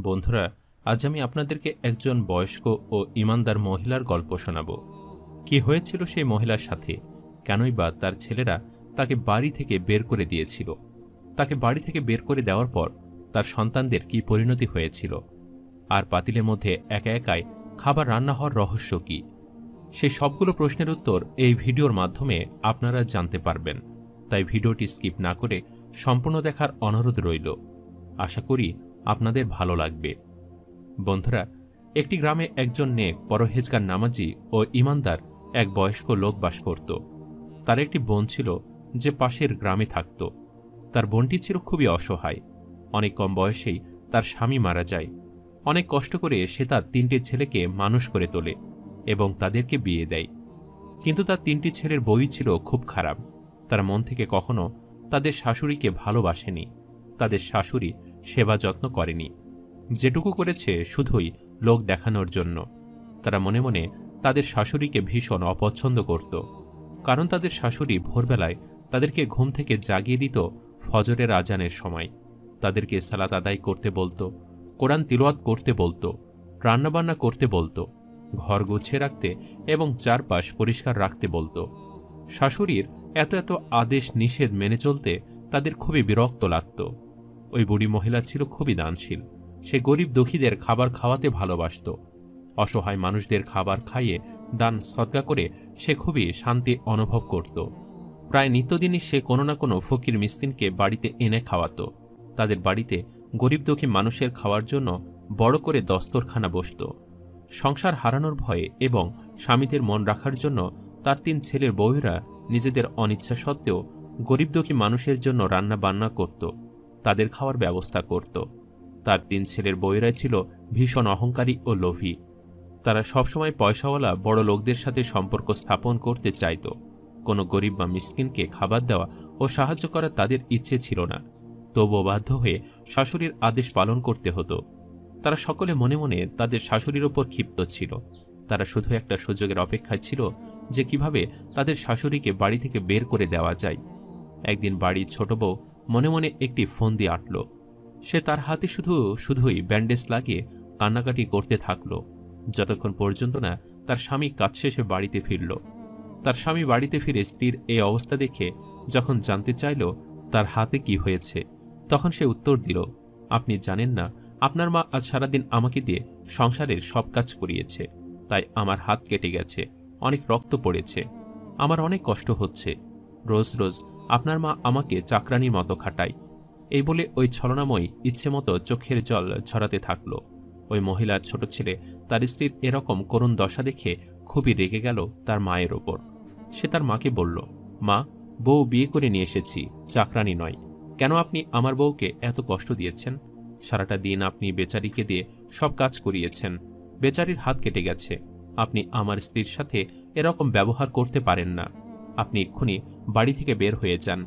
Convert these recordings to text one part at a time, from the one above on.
বন্ধুরা, আজ আমি আপনাদেরকে একজন বয়স্ক ও ইমানদার মহিলার গল্প শোনাব। কি হয়েছিল সেই মহিলার সাথে, কেনই বা তার ছেলেরা তাকে বাড়ি থেকে বের করে দিয়েছিল, তাকে বাড়ি থেকে বের করে দেওয়ার পর তার সন্তানদের কি পরিণতি হয়েছিল, আর পাতিলের মধ্যে একা একাই খাবার রান্না হওয়ার রহস্য কি, সেই সবগুলো প্রশ্নের উত্তর এই ভিডিওর মাধ্যমে আপনারা জানতে পারবেন। তাই ভিডিওটি স্কিপ না করে সম্পূর্ণ দেখার অনুরোধ রইল। আশা করি আপনাদের ভালো লাগবে। বন্ধুরা, একটি গ্রামে একজন নেক, পরহেজগার, নামাজি ও ইমানদার এক বয়স্ক লোক বাস করত। তার একটি বোন ছিল যে পাশের গ্রামে থাকত। তার বোনটি ছিল খুবই অসহায়। অনেক কম বয়সেই তার স্বামী মারা যায়। অনেক কষ্ট করে সে তার 3টে ছেলেকে মানুষ করে তোলে এবং তাদেরকে বিয়ে দেয়। কিন্তু তার 3টি ছেলের বই ছিল খুব খারাপ। তারা মন থেকে কখনো তাদের শাশুড়িকে ভালোবাসেনি। তাদের শাশুড়ি সেবা যত্ন করেনি, যেটুকু করেছে শুধুই লোক দেখানোর জন্য। তারা মনে মনে তাদের শাশুড়িকে ভীষণ অপছন্দ করত, কারণ তাদের শাশুড়ি ভোরবেলায় তাদেরকে ঘুম থেকে জাগিয়ে দিত ফজরের আজানের সময়। তাদেরকে সালাত আদায় করতে বলতো, কোরআন তিলাওয়াত করতে বলতো, রান্নাবান্না করতে বলতো, ঘর গুছিয়ে রাখতে এবং চারপাশ পরিষ্কার রাখতে বলতো। শাশুড়ির এত এত আদেশ নিষেধ মেনে চলতে তাদের খুবই বিরক্ত লাগত। ওই বুড়ি মহিলা ছিল খুবই দানশীল। সে গরিব দুঃখীদের খাবার খাওয়াতে ভালোবাসত। অসহায় মানুষদের খাবার খাইয়ে দান সদকা করে সে খুবই শান্তি অনুভব করত। প্রায় নিত্যদিনই সে কোনো না কোনো ফকির মিসকিনকে বাড়িতে এনে খাওয়াত। তাদের বাড়িতে গরিব দুঃখী মানুষের খাওয়ার জন্য বড় করে দস্তরখানা বসত। সংসার হারানোর ভয়ে এবং স্বামীদের মন রাখার জন্য তার 3 ছেলের বউয়েরা নিজেদের অনিচ্ছা সত্ত্বেও গরিব দুঃখী মানুষের জন্য রান্না বান্না করত, তাদের খাওয়ার ব্যবস্থা করত। তার 3 ছেলের বউয়েরাই ছিল ভীষণ অহংকারী ও লোভী। তারা সবসময় পয়সাওয়ালা বড় লোকদের সাথে সম্পর্ক স্থাপন করতে চাইত। কোনো গরিব বা মিসকিনকে খাবার দেওয়া ও সাহায্য করা তাদের ইচ্ছে ছিল না। তবুও বাধ্য হয়ে শাশুড়ির আদেশ পালন করতে হতো। তারা সকলে মনে মনে তাদের শাশুড়ির ওপর ক্ষিপ্ত ছিল। তারা শুধু একটা সুযোগের অপেক্ষায় ছিল যে কিভাবে তাদের শাশুড়িকে বাড়ি থেকে বের করে দেওয়া যায়। একদিন বাড়ির ছোট বউ মনে মনে একটি ফন্দি আঁটল। সে তার হাতে শুধুই ব্যান্ডেজ লাগিয়ে কান্নাকাটি করতে থাকল, যতক্ষণ পর্যন্ত না তার স্বামী কাজ শেষে বাড়িতে ফিরল। তার স্বামী বাড়িতে ফিরে স্ত্রীর এই অবস্থা দেখে যখন জানতে চাইল তার হাতে কি হয়েছে, তখন সে উত্তর দিল, আপনি জানেন না, আপনার মা আজ সারাদিন আমাকে দিয়ে সংসারের সব কাজ করিয়েছে, তাই আমার হাত কেটে গেছে, অনেক রক্ত পড়েছে, আমার অনেক কষ্ট হচ্ছে। রোজ রোজ আপনার মা আমাকে চাকরানির মতো খাটায়। এই বলে ওই ছলনাময়ী ইচ্ছে মতো চোখের জল ঝরাতে থাকল। ওই মহিলার ছোট ছেলে তার স্ত্রীর এরকম করুণ দশা দেখে খুবই রেগে গেল তার মায়ের ওপর। সে তার মাকে বলল, মা, বউ বিয়ে করে নিয়ে এসেছি, চাকরানি নয়। কেন আপনি আমার বউকে এত কষ্ট দিয়েছেন? সারাটা দিন আপনি বেচারিকে দিয়ে সব কাজ করিয়েছেন, বেচারির হাত কেটে গেছে। আপনি আমার স্ত্রীর সাথে এরকম ব্যবহার করতে পারেন না। আপনি এক্ষুনি বাড়ি থেকে বের হয়ে যান।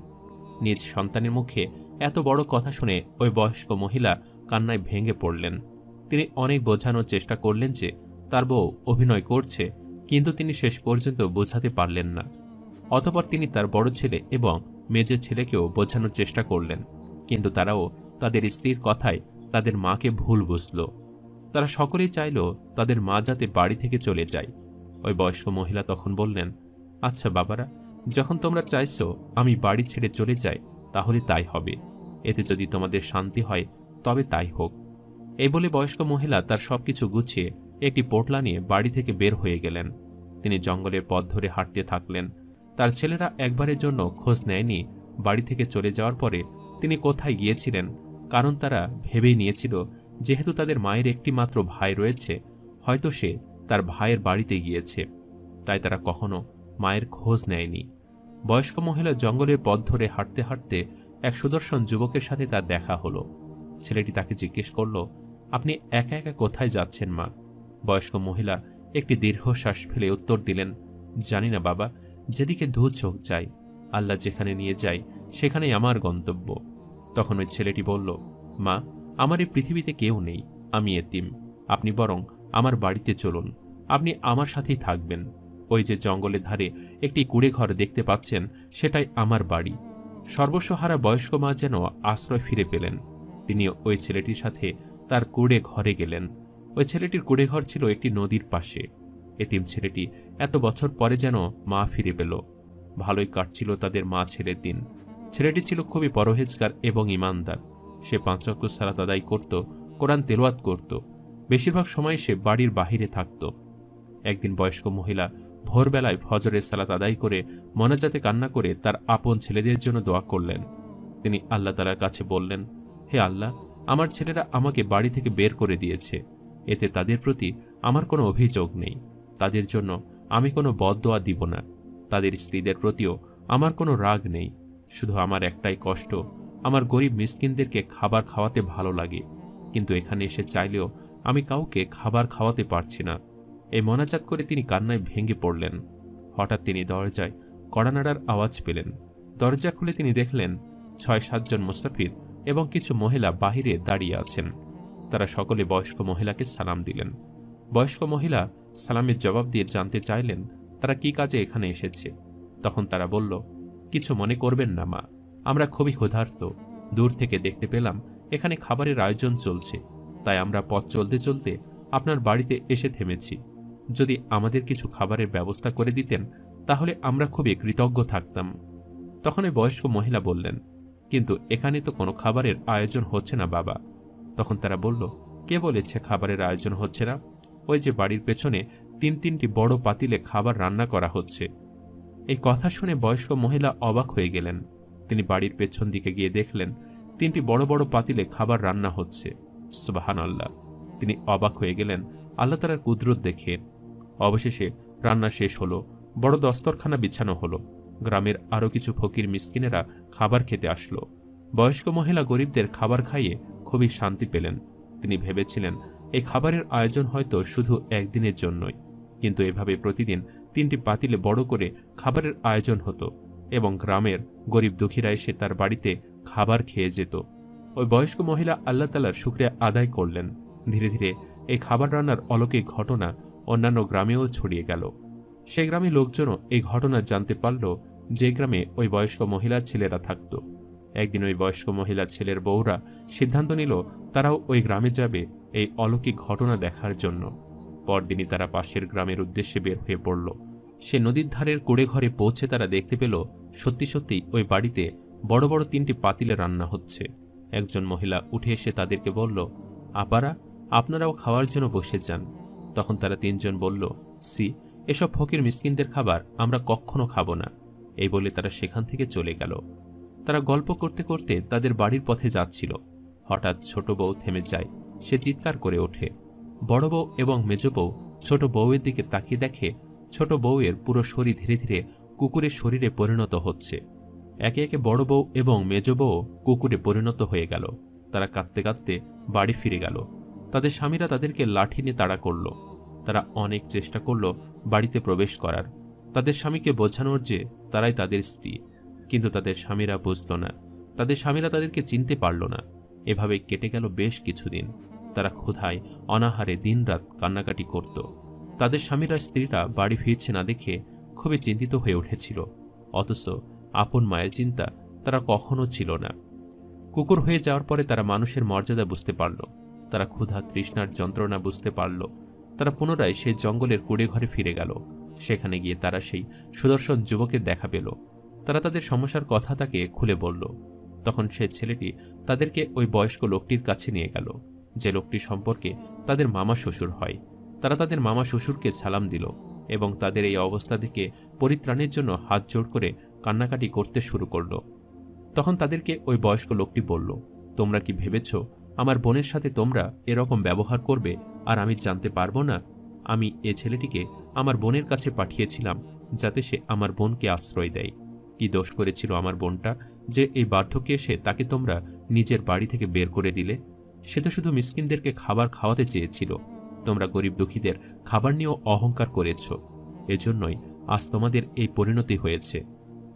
নিজ সন্তানের মুখে এত বড় কথা শুনে ওই বয়স্ক মহিলা কান্নায় ভেঙে পড়লেন। তিনি অনেক বোঝানোর চেষ্টা করলেন যে তার বউ অভিনয় করছে, কিন্তু তিনি শেষ পর্যন্ত বোঝাতে পারলেন না। অতঃপর তিনি তার বড় ছেলে এবং মেজর ছেলেকেও বোঝানোর চেষ্টা করলেন, কিন্তু তারাও তাদের স্ত্রীর কথায় তাদের মাকে ভুল বুঝল। তারা সকলেই চাইল তাদের মা যাতে বাড়ি থেকে চলে যায়। ওই বয়স্ক মহিলা তখন বললেন, আচ্ছা বাবারা, যখন তোমরা চাইছো আমি বাড়ি ছেড়ে চলে যাই, তাহলে তাই হবে। এতে যদি তোমাদের শান্তি হয় তবে তাই হোক। এই বলে বয়স্ক মহিলা তার সবকিছু গুছিয়ে একটি পোটলা নিয়ে বাড়ি থেকে বের হয়ে গেলেন। তিনি জঙ্গলের পথ ধরে হাঁটতে থাকলেন। তার ছেলেরা একবারের জন্য খোঁজ নেয়নি বাড়ি থেকে চলে যাওয়ার পরে তিনি কোথায় গিয়েছিলেন, কারণ তারা ভেবেই নিয়েছিল যেহেতু তাদের মায়ের একটি মাত্র ভাই রয়েছে, হয়তো সে তার ভাইয়ের বাড়িতে গিয়েছে। তাই তারা কখনো মায়ের খোঁজ নেয়নি। বয়স্ক মহিলা জঙ্গলের পথ ধরে হাঁটতে হাঁটতে এক সুদর্শন যুবকের সাথে তার দেখা হলো। ছেলেটি তাকে জিজ্ঞেস করল, আপনি একা একা কোথায় যাচ্ছেন মা? বয়স্ক মহিলা একটি দীর্ঘশ্বাস ফেলে উত্তর দিলেন, জানি না বাবা, যেদিকে দু চোখ যায়, আল্লাহ যেখানে নিয়ে যায় সেখানেই আমার গন্তব্য। তখন ওই ছেলেটি বলল, মা, আমার এই পৃথিবীতে কেউ নেই, আমি এতিম। আপনি বরং আমার বাড়িতে চলুন, আপনি আমার সাথেই থাকবেন। ওই যে জঙ্গলের ধারে একটি কুড়ে ঘর দেখতে পাচ্ছেন, সেটাই আমার বাড়ি। সর্বস্বহারা বয়স্ক মা যেন আশ্রয় ফিরে পেলেন। তিনি ওই ছেলেটির সাথে তার কুড়ে ঘরে গেলেন। ওই ছেলেটির কুড়ে ঘর ছিল একটি নদীর পাশে। এতিম ছেলেটি এত বছর পরে যেন মা ফিরে পেল। ভালোই কাটছিল তাদের মা ছেলের দিন। ছেলেটি ছিল খুবই পরহেজগার এবং ইমানদার। সে 5 ওয়াক্ত সালাত আদায় করত, কোরআন তেলাওয়াত করত। বেশিরভাগ সময় সে বাড়ির বাহিরে থাকত। একদিন বয়স্ক মহিলা ভোরবেলায় ফজরের সালাত আদায় করে মোনাজাতে কান্না করে তার আপন ছেলেদের জন্য দোয়া করলেন। তিনি আল্লাহ তাআলার কাছে বললেন, হে আল্লাহ, আমার ছেলেরা আমাকে বাড়ি থেকে বের করে দিয়েছে। এতে তাদের প্রতি আমার কোনো অভিযোগ নেই। তাদের জন্য আমি কোনো বদদোয়া দিব না। তাদের স্ত্রীদের প্রতিও আমার কোনো রাগ নেই। শুধু আমার একটাই কষ্ট, আমার গরিব মিসকিনদেরকে খাবার খাওয়াতে ভালো লাগে, কিন্তু এখানে এসে চাইলেও আমি কাউকে খাবার খাওয়াতে পারছি না। এই মোনাজাত করে তিনি কান্নায় ভেঙে পড়লেন। হঠাৎ তিনি দরজায় কড়া নাড়ার আওয়াজ পেলেন। দরজা খুলে তিনি দেখলেন 6-7 জন মুসাফির এবং কিছু মহিলা বাহিরে দাঁড়িয়ে আছেন। তারা সকলে বয়স্ক মহিলাকে সালাম দিলেন। বয়স্ক মহিলা সালামের জবাব দিয়ে জানতে চাইলেন তারা কি কাজে এখানে এসেছে। তখন তারা বলল, কিছু মনে করবেন না মা, আমরা খুবই ক্ষুধার্ত। দূর থেকে দেখতে পেলাম এখানে খাবারের আয়োজন চলছে, তাই আমরা পথ চলতে চলতে আপনার বাড়িতে এসে থেমেছি। যদি আমাদের কিছু খাবারের ব্যবস্থা করে দিতেন তাহলে আমরা খুবই কৃতজ্ঞ থাকতাম। তখন ওই বয়স্ক মহিলা বললেন, কিন্তু এখানে তো কোনো খাবারের আয়োজন হচ্ছে না বাবা। তখন তারা বলল, কে বলেছে খাবারের আয়োজন হচ্ছে না? ওই যে বাড়ির পেছনে 3-3টি বড় পাতিলে খাবার রান্না করা হচ্ছে। এই কথা শুনে বয়স্ক মহিলা অবাক হয়ে গেলেন। তিনি বাড়ির পেছন দিকে গিয়ে দেখলেন 3টি বড় বড় পাতিলে খাবার রান্না হচ্ছে। সুবহানাল্লাহ! তিনি অবাক হয়ে গেলেন আল্লাহ তাআলার কুদরত দেখে। অবশেষে রান্না শেষ হলো, বড় দস্তরখানা বিছানো হলো। গ্রামের আরও কিছু ফকির মিসকিনেরা খাবার খেতে আসলো। বয়স্ক মহিলা গরিবদের খাবার খাইয়ে খুবই শান্তি পেলেন। তিনি ভেবেছিলেন এই খাবারের আয়োজন হয়তো শুধু একদিনের জন্যই, কিন্তু এভাবে প্রতিদিন 3টি পাতিলে বড় করে খাবারের আয়োজন হতো এবং গ্রামের গরিব দুঃখীরা এসে তার বাড়িতে খাবার খেয়ে যেত। ওই বয়স্ক মহিলা আল্লাহ তাআলার শুকরিয়া আদায় করলেন। ধীরে ধীরে এই খাবার রান্নার অলৌকিক ঘটনা অন্যান্য গ্রামেও ছড়িয়ে গেল। সেই গ্রামে লোকজনও এই ঘটনা জানতে পারল যে গ্রামে ওই বয়স্ক মহিলার ছেলেরা থাকত। একদিন ওই বয়স্ক মহিলা ছেলের বউরা সিদ্ধান্ত নিল তারাও ওই গ্রামে যাবে এই অলৌকিক ঘটনা দেখার জন্য। পরদিনই তারা পাশের গ্রামের উদ্দেশ্যে বের হয়ে পড়ল। সে নদীর ধারের কুড়ে ঘরে পৌঁছে তারা দেখতে পেল সত্যি সত্যি ওই বাড়িতে বড় বড় 3টি পাতিলে রান্না হচ্ছে। একজন মহিলা উঠে এসে তাদেরকে বলল, আপারা, আপনারাও খাওয়ার জন্য বসে যান। তখন তারা 3 জন বলল, সি, এসব ফকির মিসকিনদের খাবার আমরা কখনো খাব না। এই বলে তারা সেখান থেকে চলে গেল। তারা গল্প করতে করতে তাদের বাড়ির পথে যাচ্ছিল। হঠাৎ ছোট বউ থেমে যায়। সে চিৎকার করে ওঠে। বড় বউ এবং মেজ বউ ছোট বউয়ের দিকে তাকিয়ে দেখে ছোট বউয়ের পুরো শরীর ধীরে ধীরে কুকুরের শরীরে পরিণত হচ্ছে। একে একে বড় বউ এবং মেজ বউ কুকুরে পরিণত হয়ে গেল। তারা কাঁদতে কাঁদতে বাড়ি ফিরে গেল। তাদের স্বামীরা তাদেরকে লাঠি নিয়ে তাড়া করল। তারা অনেক চেষ্টা করল বাড়িতে প্রবেশ করার, তাদের স্বামীকে বোঝানোর যে তারাই তাদের স্ত্রী, কিন্তু তাদের স্বামীরা বুঝল না। তাদের স্বামীরা তাদেরকে চিনতে পারল না। এভাবে কেটে গেল বেশ কিছুদিন। তারা ক্ষুধায় অনাহারে দিনরাত কান্নাকাটি করত। তাদের স্বামীরা স্ত্রীরা বাড়ি ফিরছে না দেখে খুবই চিন্তিত হয়ে উঠেছিল, অথচ আপন মায়ের চিন্তা তারা কখনো ছিল না। কুকুর হয়ে যাওয়ার পরে তারা মানুষের মর্যাদা বুঝতে পারল। তারা ক্ষুধা তৃষ্ণার যন্ত্রণা বুঝতে পারল। তারা পুনরায় সেই জঙ্গলের কুড়ে ঘরে ফিরে গেল। সেখানে গিয়ে তারা সেই সুদর্শন যুবকের দেখা পেল। তারা তাদের সমস্যার কথা তাকে খুলে বলল। তখন সে ছেলেটি তাদেরকে ওই বয়স্ক লোকটির কাছে নিয়ে গেল, যে লোকটি সম্পর্কে তাদের মামা শ্বশুর হয়। তারা তাদের মামা শ্বশুরকে সালাম দিল এবং তাদের এই অবস্থা থেকে পরিত্রাণের জন্য হাত জোড় করে কান্নাকাটি করতে শুরু করল। তখন তাদেরকে ওই বয়স্ক লোকটি বলল, তোমরা কি ভেবেছ আমার বোনের সাথে তোমরা এরকম ব্যবহার করবে আর আমি জানতে পারবো না? আমি এ ছেলেটিকে আমার বোনের কাছে পাঠিয়েছিলাম যাতে সে আমার বোনকে আশ্রয় দেয়। কি দোষ করেছিল আমার বোনটা যে এই বার্ধক্যে এসে তাকে তোমরা নিজের বাড়ি থেকে বের করে দিলে? সে তো শুধু মিসকিনদেরকে খাবার খাওয়াতে চেয়েছিল। তোমরা গরিব দুঃখীদের খাবার নিয়েও অহংকার করেছ। এজন্যই আজ তোমাদের এই পরিণতি হয়েছে।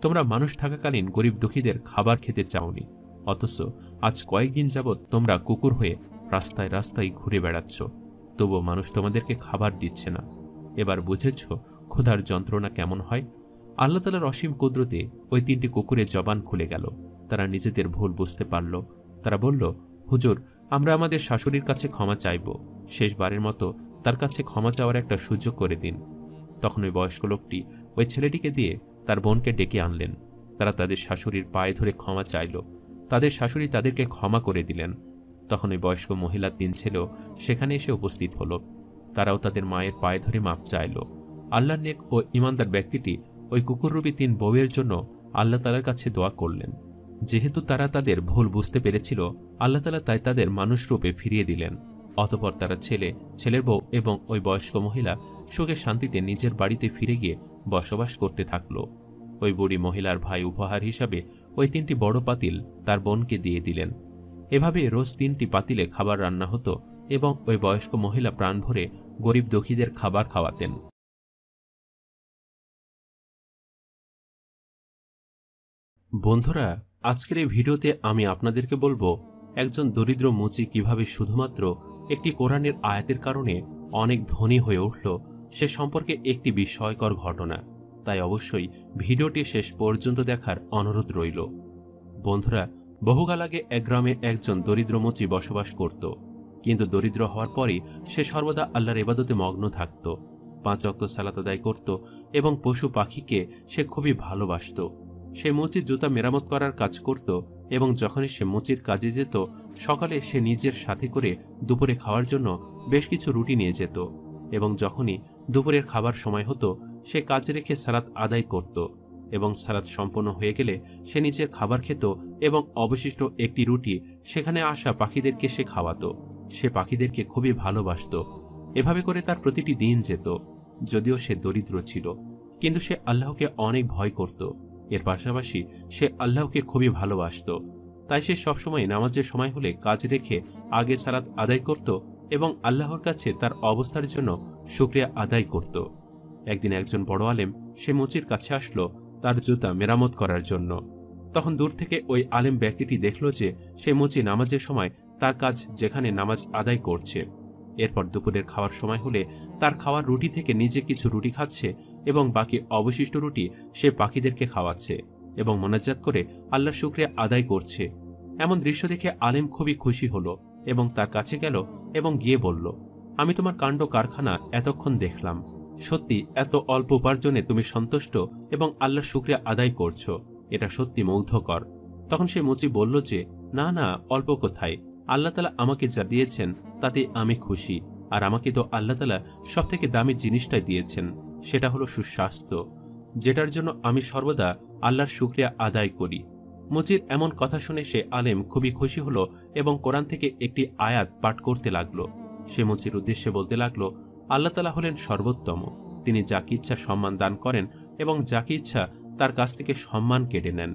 তোমরা মানুষ থাকাকালীন গরিব দুঃখীদের খাবার খেতে চাওনি, অথচ আজ কয়েকদিন যাবৎ তোমরা কুকুর হয়ে রাস্তায় রাস্তায় ঘুরে বেড়াচ্ছ, তবুও মানুষ তোমাদেরকে খাবার দিচ্ছে না। এবার বুঝেছ ক্ষুধার যন্ত্রণা কেমন হয়? আল্লাহ তাআলার অসীম কুদরতে ওই 3টি কুকুরের জবান খুলে গেল। তারা নিজেদের ভুল বুঝতে পারল। তারা বলল, হুজুর, আমরা আমাদের শাশুড়ির কাছে ক্ষমা চাইব, শেষবারের মতো তার কাছে ক্ষমা চাওয়ার একটা সুযোগ করে দিন। তখন ওই বয়স্ক লোকটি ওই ছেলেটিকে দিয়ে তার বোনকে ডেকে আনলেন। তারা তাদের শাশুড়ির পায়ে ধরে ক্ষমা চাইল। তাদের শাশুড়ি তাদেরকে ক্ষমা করে দিলেন। তখন ওই বয়স্ক মহিলার 3 ছেলেও সেখানে এসে উপস্থিত হল। তারাও তাদের মায়ের পায়ে ধরে মাপ চাইল। আল্লাহর নেক ও ইমানদার ব্যক্তিটি ওই কুকুররূপী 3 বউয়ের জন্য আল্লাহ তাআলার কাছে দোয়া করলেন। যেহেতু তারা তাদের ভুল বুঝতে পেরেছিল, আল্লাহ তাআলা তাই তাদের মানুষরূপে ফিরিয়ে দিলেন। অতঃপর তারা ছেলে, ছেলের বউ এবং ওই বয়স্ক মহিলা সুখে শান্তিতে নিজের বাড়িতে ফিরে গিয়ে বসবাস করতে থাকল। ওই বুড়ি মহিলার ভাই উপহার হিসাবে ওই 3টি বড় পাতিল তার বোনকে দিয়ে দিলেন। এভাবে রোজ 3টি পাতিলে খাবার রান্না হতো এবং ওই বয়স্ক মহিলা প্রাণ ভরে গরিব দুঃখীদের খাবার খাওয়াতেন। বন্ধুরা, আজকের এই ভিডিওতে আমি আপনাদেরকে বলবো একজন দরিদ্র মুচি কিভাবে শুধুমাত্র একটি কোরআনের আয়াতের কারণে অনেক ধনী হয়ে উঠল, সে সম্পর্কে একটি বিস্ময়কর ঘটনা। তাই অবশ্যই ভিডিওটি শেষ পর্যন্ত দেখার অনুরোধ রইল। বন্ধুরা, বহুকাল আগে এক গ্রামে একজন দরিদ্র মুচি বসবাস করত। কিন্তু দরিদ্র হওয়ার পরই সে সর্বদা আল্লাহর ইবাদতে মগ্ন থাকত। 5 ওয়াক্ত সালাত আদায় করত এবং পশু পাখিকে সে খুবই ভালোবাসত। সে মুচির জুতা মেরামত করার কাজ করত এবং যখনই সে মুচির কাজে যেত, সকালে সে নিজের সাথে করে দুপুরে খাওয়ার জন্য বেশ কিছু রুটি নিয়ে যেত এবং যখনই দুপুরের খাবার সময় হতো সে কাজ রেখে সালাত আদায় করত এবং সালাত সম্পন্ন হয়ে গেলে সে নিজের খাবার খেত এবং অবশিষ্ট একটি রুটি সেখানে আসা পাখিদেরকে সে খাওয়াতো। সে পাখিদেরকে খুবই ভালোবাসত। এভাবে করে তার প্রতিটি দিন যেত। যদিও সে দরিদ্র ছিল, কিন্তু সে আল্লাহকে অনেক ভয় করত। এর পাশাপাশি সে আল্লাহকে খুবই ভালোবাসত। তাই সে সবসময় নামাজের সময় হলে কাজ রেখে আগে সালাত আদায় করত এবং আল্লাহর কাছে তার অবস্থার জন্য শুকরিয়া আদায় করত। একদিন একজন বড় আলেম সে মুচির কাছে আসলো তার জুতা মেরামত করার জন্য। তখন দূর থেকে ওই আলেম ব্যক্তিটি দেখল যে সে মুচি নামাজের সময় তার কাজ যেখানে নামাজ আদায় করছে। এরপর দুপুরের খাওয়ার সময় হলে তার খাওয়ার রুটি থেকে নিজে কিছু রুটি খাচ্ছে এবং বাকি অবশিষ্ট রুটি সে পাখিদেরকে খাওয়াচ্ছে এবং মোনাজাত করে আল্লাহর শুকরিয়া আদায় করছে। এমন দৃশ্য দেখে আলেম খুবই খুশি হলো এবং তার কাছে গেল এবং গিয়ে বলল, আমি তোমার কাণ্ড কারখানা এতক্ষণ দেখলাম। সত্যি এত অল্প উপার্জনে তুমি সন্তুষ্ট এবং আল্লাহর শুকরিয়া আদায় করছো, এটা সত্যি মুগ্ধকর। তখন সে মুচি বলল যে, না না, অল্প কোথায়, আল্লাহ তাআলা আমাকে যা দিয়েছেন তাতে আমি খুশি। আর আমাকে তো আল্লাহ তাআলা সবথেকে দামি জিনিসটাই দিয়েছেন, সেটা হলো সুস্বাস্থ্য, যেটার জন্য আমি সর্বদা আল্লাহর শুকরিয়া আদায় করি। মুচির এমন কথা শুনে সে আলেম খুবই খুশি হলো এবং কোরআন থেকে একটি আয়াত পাঠ করতে লাগলো। সে মুচির উদ্দেশ্যে বলতে লাগলো, আল্লাহ তাআলা হলেন সর্বোত্তম, তিনি যাকে ইচ্ছা সম্মান দান করেন এবং যাকে ইচ্ছা তার কাছ থেকে সম্মান কেড়ে নেন।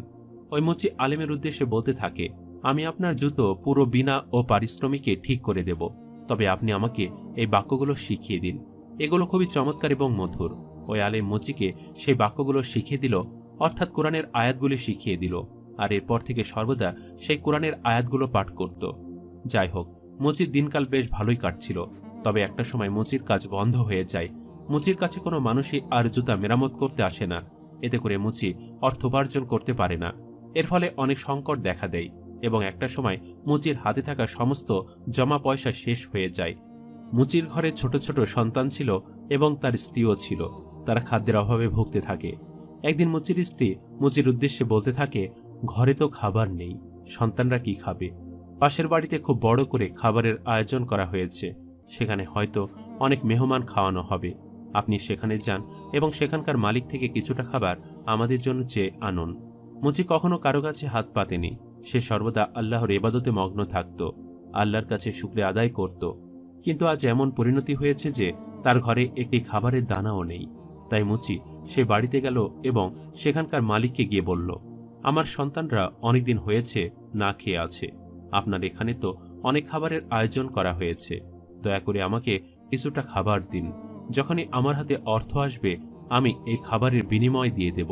ওই মুচি আলেমের উদ্দেশ্যে বলতে থাকে, আমি আপনার জুতো পুরো বিনা ও পারিশ্রমিকে ঠিক করে দেব, তবে আপনি আমাকে এই বাক্যগুলো শিখিয়ে দিন, এগুলো খুবই চমৎকার এবং মধুর। ওই আলেম মুচিকে সেই বাক্যগুলো শিখিয়ে দিল, অর্থাৎ কোরআনের আয়াতগুলি শিখিয়ে দিল, আর এরপর থেকে সর্বদা সেই কোরআনের আয়াতগুলো পাঠ করত। যাই হোক, মুচির দিনকাল বেশ ভালোই কাটছিল। তবে একটা সময় মুচির কাজ বন্ধ হয়ে যায়। মুচির কাছে কোনো মানুষই আর জুতা মেরামত করতে আসে না। এতে করে মুচি অর্থোপার্জন করতে পারে না। এর ফলে অনেক সংকট দেখা দেয় এবং একটা সময় মুচির হাতে থাকা সমস্ত জমা পয়সা শেষ হয়ে যায়। মুচির ঘরে ছোট ছোট সন্তান ছিল এবং তার স্ত্রীও ছিল। তারা খাদ্যের অভাবে ভুগতে থাকে। একদিন মুচির স্ত্রী মুচির উদ্দেশ্যে বলতে থাকে, ঘরে তো খাবার নেই, সন্তানরা কি খাবে? পাশের বাড়িতে খুব বড় করে খাবারের আয়োজন করা হয়েছে, সেখানে হয়তো অনেক মেহমান খাওয়ানো হবে। আপনি সেখানে যান এবং সেখানকার মালিক থেকে কিছুটা খাবার আমাদের জন্য চেয়ে আনুন। মুচি কখনো কারো কাছে হাত পাতেনি। সে সর্বদা আল্লাহর ইবাদতে মগ্ন থাকত, আল্লাহর কাছে শুকরিয়া আদায় করত। কিন্তু আজ এমন পরিণতি হয়েছে যে তার ঘরে একটি খাবারের দানাও নেই। তাই মুচি সে বাড়িতে গেল এবং সেখানকার মালিককে গিয়ে বলল, আমার সন্তানরা অনেকদিন হয়েছে না খেয়ে আছে, আপনার এখানে তো অনেক খাবারের আয়োজন করা হয়েছে, দয়া করে আমাকে কিছুটা খাবার দিন। যখনই আমার হাতে অর্থ আসবে আমি এই খাবারের বিনিময় দিয়ে দেব।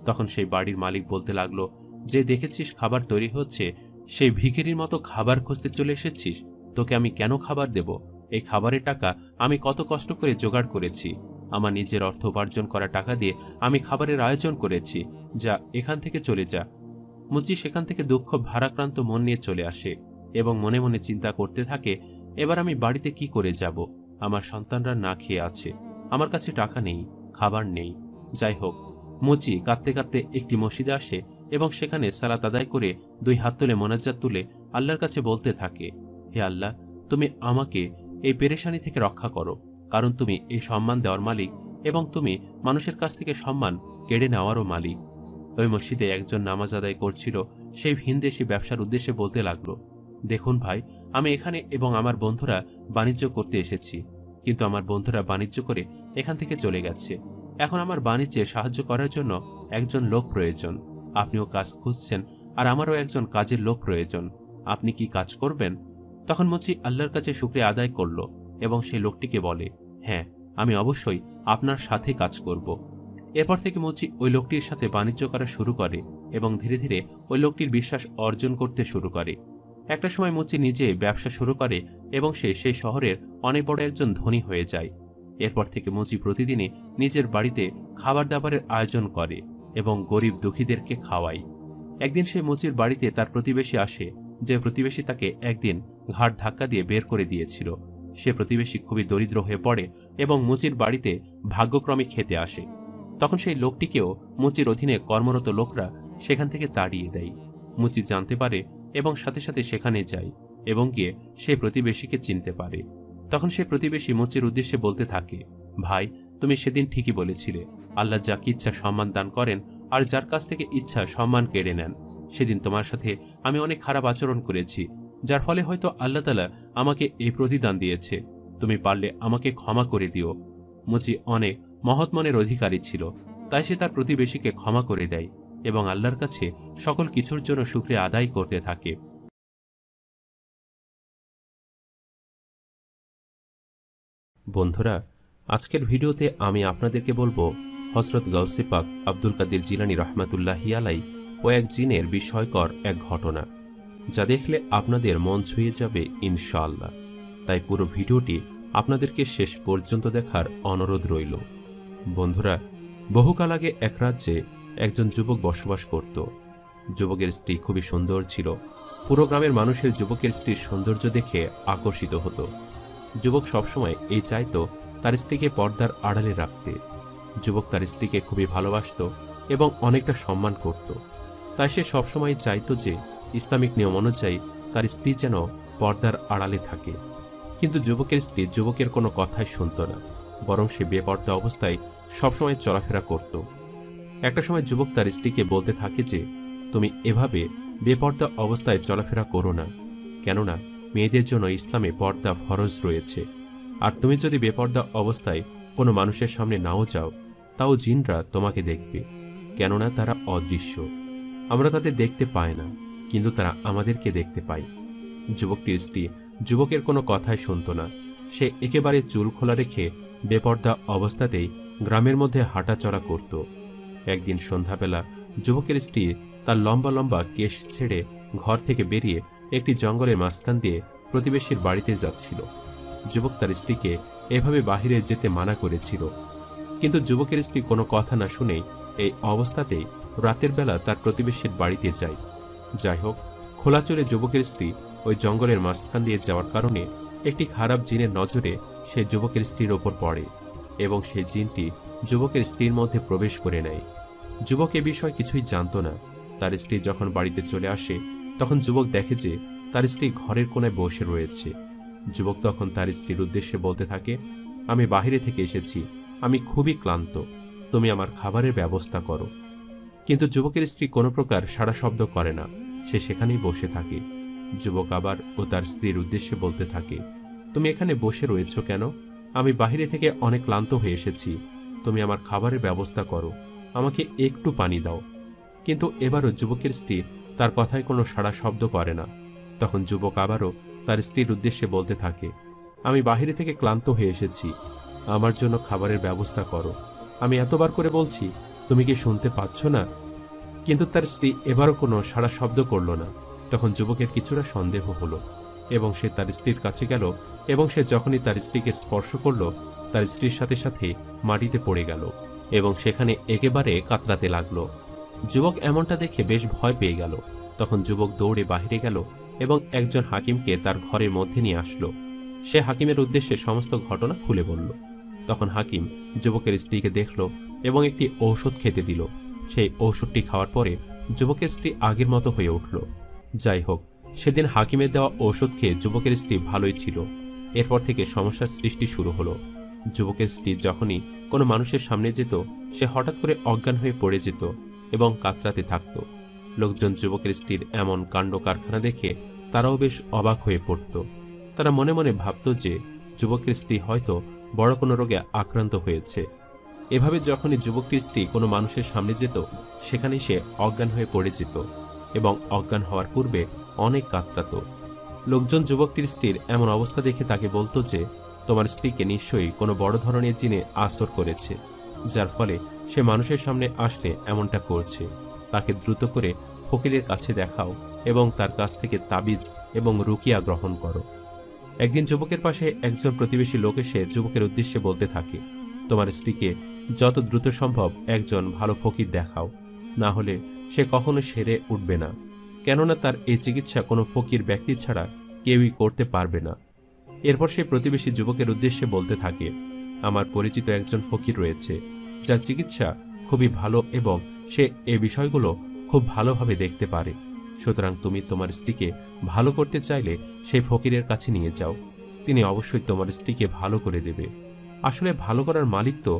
তখন সেই বাড়ির মালিক বলতে লাগলো, যে দেখেছিস খাবার তৈরি হচ্ছে, সেই ভিখিরির মতো খাবার খুঁজতে চলে এসেছিস, তোকে আমি কেন খাবার দেব? এই খাবারের টাকা আমি কত কষ্ট করে জোগাড় করেছি, আমার নিজের অর্থ উপার্জন করা টাকা দিয়ে আমি খাবারের আয়োজন করেছি, যা এখান থেকে চলে যা। মুচি সেখান থেকে দুঃখ ভারাক্রান্ত মন নিয়ে চলে আসে এবং মনে মনে চিন্তা করতে থাকে, এবার আমি বাড়িতে কি করে যাব? আমার সন্তানরা না খেয়ে আছে, আমার কাছে টাকা নেই, খাবার নেই। যাই হোক, মুচি কাঁদতে কাঁদতে একটি মসজিদে আসে এবং সেখানে সালাত আদায় করে 2 হাত তুলে মোনাজ্জাত তুলে আল্লাহর কাছে বলতে থাকে, হে আল্লাহ, তুমি আমাকে এই পেরেশানি থেকে রক্ষা করো, কারণ তুমি এই সম্মান দেওয়ার মালিক এবং তুমি মানুষের কাছ থেকে সম্মান কেড়ে নেওয়ারও মালিক। ওই মসজিদে একজন নামাজ আদায় করছিল সেই ভিনদেশি ব্যবসার উদ্দেশ্যে বলতে লাগলো, দেখুন ভাই, আমি এখানে এবং আমার বন্ধুরা বাণিজ্য করতে এসেছি, কিন্তু আমার বন্ধুরা বাণিজ্য করে এখান থেকে চলে গেছে। এখন আমার বাণিজ্যে সাহায্য করার জন্য একজন লোক প্রয়োজন। আপনিও কাজ খুঁজছেন আর আমারও একজন কাজের লোক প্রয়োজন। আপনি কি কাজ করবেন? তখন মুচি আল্লাহর কাছে শুকরিয়া আদায় করল এবং সেই লোকটিকে বলে, হ্যাঁ, আমি অবশ্যই আপনার সাথে কাজ করব। এরপর থেকে মুচি ওই লোকটির সাথে বাণিজ্য করা শুরু করে এবং ধীরে ধীরে ওই লোকটির বিশ্বাস অর্জন করতে শুরু করে। একটা সময় মুচি নিজে ব্যবসা শুরু করে এবং সে সেই শহরের অনেক বড় একজন ধনী হয়ে যায়। এরপর থেকে মুচি প্রতিদিনই নিজের বাড়িতে খাবার দাবারের আয়োজন করে এবং গরিব দুঃখীদেরকে খাওয়ায়। একদিন সে মুচির বাড়িতে তার প্রতিবেশী আসে, যে প্রতিবেশী তাকে একদিন ঘাট ধাক্কা দিয়ে বের করে দিয়েছিল। সে প্রতিবেশী খুবই দরিদ্র হয়ে পড়ে এবং মুচির বাড়িতে ভাগ্যক্রমে খেতে আসে। তখন সেই লোকটিকেও মুচির অধীনে কর্মরত লোকরা সেখান থেকে তাড়িয়ে দেয়। মুচি জানতে পারে এবং সাথে সাথে সেখানে যায় এবং গিয়ে সে প্রতিবেশীকে চিনতে পারে। তখন সে প্রতিবেশী মুচির উদ্দেশ্যে বলতে থাকে, ভাই, তুমি সেদিন ঠিকই বলেছিলে, আল্লাহ যাকে ইচ্ছা সম্মান দান করেন আর যার কাছ থেকে ইচ্ছা সম্মান কেড়ে নেন। সেদিন তোমার সাথে আমি অনেক খারাপ আচরণ করেছি, যার ফলে হয়তো আল্লাহ তাআলা আমাকে এই প্রতিদান দিয়েছে। তুমি পারলে আমাকে ক্ষমা করে দিও। মুচি অনেক মহৎ মনের অধিকারী ছিল, তাই সে তার প্রতিবেশীকে ক্ষমা করে দেয় এবং আল্লাহর কাছে সকল কিছুর জন্য শুকরিয়া আদায় করতে থাকে। বন্ধুরা, আজকের ভিডিওতে আমি আপনাদেরকে বলবো হযরত গাউসে পাক আব্দুল কাদের জিলানী রাহমাতুল্লাহি আলাইহি ও এক জিনের বিস্ময়কর এক ঘটনা, যা দেখলে আপনাদের মন ছুঁয়ে যাবে ইনশাআল্লাহ। তাই পুরো ভিডিওটি আপনাদেরকে শেষ পর্যন্ত দেখার অনুরোধ রইল। বন্ধুরা, বহুকাল আগে এক রাজ্যে একজন যুবক বসবাস করত। যুবকের স্ত্রী খুবই সুন্দর ছিল। পুরো গ্রামের মানুষের যুবকের স্ত্রীর সৌন্দর্য দেখে আকর্ষিত হতো। যুবক সবসময় এই চাইতো তার স্ত্রীকে পর্দার আড়ালে রাখতে। যুবক তার স্ত্রীকে খুবই ভালোবাসত এবং অনেকটা সম্মান করত। তাই সে সবসময় চাইতো যে ইসলামিক নিয়ম অনুযায়ী তার স্ত্রী যেন পর্দার আড়ালে থাকে। কিন্তু যুবকের স্ত্রী যুবকের কোনো কথাই শুনত না, বরং সে বেপর্দা অবস্থায় সবসময় চলাফেরা করত। একটা সময় যুবক তার স্ত্রীকে বলতে থাকে যে, তুমি এভাবে বেপর্দা অবস্থায় চলাফেরা করো না, কেননা মেয়েদের জন্য ইসলামে পর্দা ফরজ রয়েছে। আর তুমি যদি বেপর্দা অবস্থায় কোনো মানুষের সামনে নাও যাও, তাও জিনরা তোমাকে দেখবে, কেননা তারা অদৃশ্য। আমরা তাদের দেখতে পাই না, কিন্তু তারা আমাদেরকে দেখতে পায়। যুবকটির স্ত্রী যুবকের কোনো কথাই শুনত না। সে একেবারে চুল খোলা রেখে বেপর্দা অবস্থাতেই গ্রামের মধ্যে হাঁটাচলা করত। একদিন সন্ধ্যাবেলা যুবকের স্ত্রী তার লম্বা লম্বা কেশ ছেড়ে ঘর থেকে বেরিয়ে একটি জঙ্গলের মাঝখান দিয়ে প্রতিবেশীর বাড়িতে যাচ্ছিল। যুবক তার স্ত্রীকে এভাবে বাহিরে যেতে মানা করেছিল, কিন্তু যুবকের স্ত্রী কোনো কথা না শুনেই এই অবস্থাতেই রাতের বেলা তার প্রতিবেশীর বাড়িতে যায়। যাই হোক, খোলা চলে যুবকের স্ত্রী ওই জঙ্গলের মাঝখান দিয়ে যাওয়ার কারণে একটি খারাপ জিনের নজরে সে যুবকের স্ত্রীর ওপর পড়ে এবং সেই জিনটি যুবকের স্ত্রীর মধ্যে প্রবেশ করে নেয়। যুবক এ বিষয় কিছুই জানত না। তার স্ত্রী যখন বাড়িতে চলে আসে, তখন যুবক দেখে যে তার স্ত্রী ঘরের কোণায় বসে রয়েছে। যুবক তখন তার স্ত্রীর উদ্দেশ্যে বলতে থাকে, আমি বাহিরে থেকে এসেছি, আমি খুবই ক্লান্ত, তুমি আমার খাবারের ব্যবস্থা করো। কিন্তু যুবকের স্ত্রী কোনো প্রকার সাড়া শব্দ করে না, সে সেখানেই বসে থাকে। যুবক আবার ও তার স্ত্রীর উদ্দেশ্যে বলতে থাকে, তুমি এখানে বসে রয়েছ কেন? আমি বাহিরে থেকে অনেক ক্লান্ত হয়ে এসেছি, তুমি আমার খাবারের ব্যবস্থা করো, আমাকে একটু পানি দাও। কিন্তু এবারও যুবকের স্ত্রী তার কথায় কোনো সাড়া শব্দ করে না। তখন যুবক আবারও তার স্ত্রীর উদ্দেশ্যে বলতে থাকে, আমি বাহিরে থেকে ক্লান্ত হয়ে এসেছি, আমার জন্য খাবারের ব্যবস্থা করো, আমি এতবার করে বলছি, তুমি কি শুনতে পাচ্ছ না? কিন্তু তার স্ত্রী এবারও কোনো সাড়া শব্দ করল না। তখন যুবকের কিছুটা সন্দেহ হলো এবং সে তার স্ত্রীর কাছে গেল এবং সে যখনই তার স্ত্রীকে স্পর্শ করল, তার স্ত্রীর সাথে সাথে মাটিতে পড়ে গেল এবং সেখানে একেবারে কাতরাতে লাগলো। যুবক এমনটা দেখে বেশ ভয় পেয়ে গেল। তখন যুবক দৌড়ে বাহিরে গেল এবং একজন হাকিমকে তার ঘরের মধ্যে নিয়ে আসলো। সে হাকিমের উদ্দেশ্যে সমস্ত ঘটনা খুলে বলল। তখন হাকিম যুবকের স্ত্রীকে দেখল এবং একটি ঔষধ খেতে দিল। সেই ঔষধটি খাওয়ার পরে যুবকের স্ত্রী আগের মতো হয়ে উঠল। যাই হোক, সেদিন হাকিমের দেওয়া ঔষধ খেয়ে যুবকের স্ত্রী ভালোই ছিল। এরপর থেকে সমস্যার সৃষ্টি শুরু হলো। যুবকের স্ত্রী যখনই কোনো মানুষের সামনে যেত, সে হঠাৎ করে অজ্ঞান হয়ে পড়ে যেত এবং কাতরাতে থাকত। লোকজন যুবকের স্ত্রীর এমন কাণ্ড কারখানা দেখে তারাও বেশ অবাক হয়ে পড়ত। তারা মনে মনে ভাবত যে যুবকের স্ত্রী হয়তো বড় কোনো রোগে আক্রান্ত হয়েছে। এভাবে যখনই যুবকটির স্ত্রী কোনো মানুষের সামনে যেত, সেখানেই সে অজ্ঞান হয়ে পড়ে যেত এবং অজ্ঞান হওয়ার পূর্বে অনেক কাতরাত। লোকজন যুবকটির স্ত্রীর এমন অবস্থা দেখে তাকে বলতো যে তোমার স্ত্রীকে নিশ্চয়ই কোনো বড় ধরনের জিনে আসর করেছে, যার ফলে সে মানুষের সামনে আসলে এমনটা করছে। তাকে দ্রুত করে ফকিরের কাছে দেখাও এবং তার কাছ থেকে তাবিজ এবং রুকিয়া গ্রহণ করো। একদিন যুবকের পাশে একজন প্রতিবেশী লোক এসে যুবকের উদ্দেশ্যে বলতে থাকে, তোমার স্ত্রীকে যত দ্রুত সম্ভব একজন ভালো ফকির দেখাও, না হলে সে কখনো সেরে উঠবে না, কেননা তার এই চিকিৎসা কোনো ফকির ব্যক্তি ছাড়া কেউই করতে পারবে না। এরপর সে প্রতিবেশী যুবকের উদ্দেশ্যে বলতে থাকে, আমার পরিচিত একজন ফকির রয়েছে যার চিকিৎসা খুবই ভালো এবং সে এ বিষয়গুলো খুব ভালোভাবে দেখতে পারে। সুতরাং তুমি তোমার স্ত্রীকে ভালো করতে চাইলে সেই ফকিরের কাছে নিয়ে যাও, তিনি অবশ্যই তোমার স্ত্রীকে ভালো করে দেবে। আসলে ভালো করার মালিক তো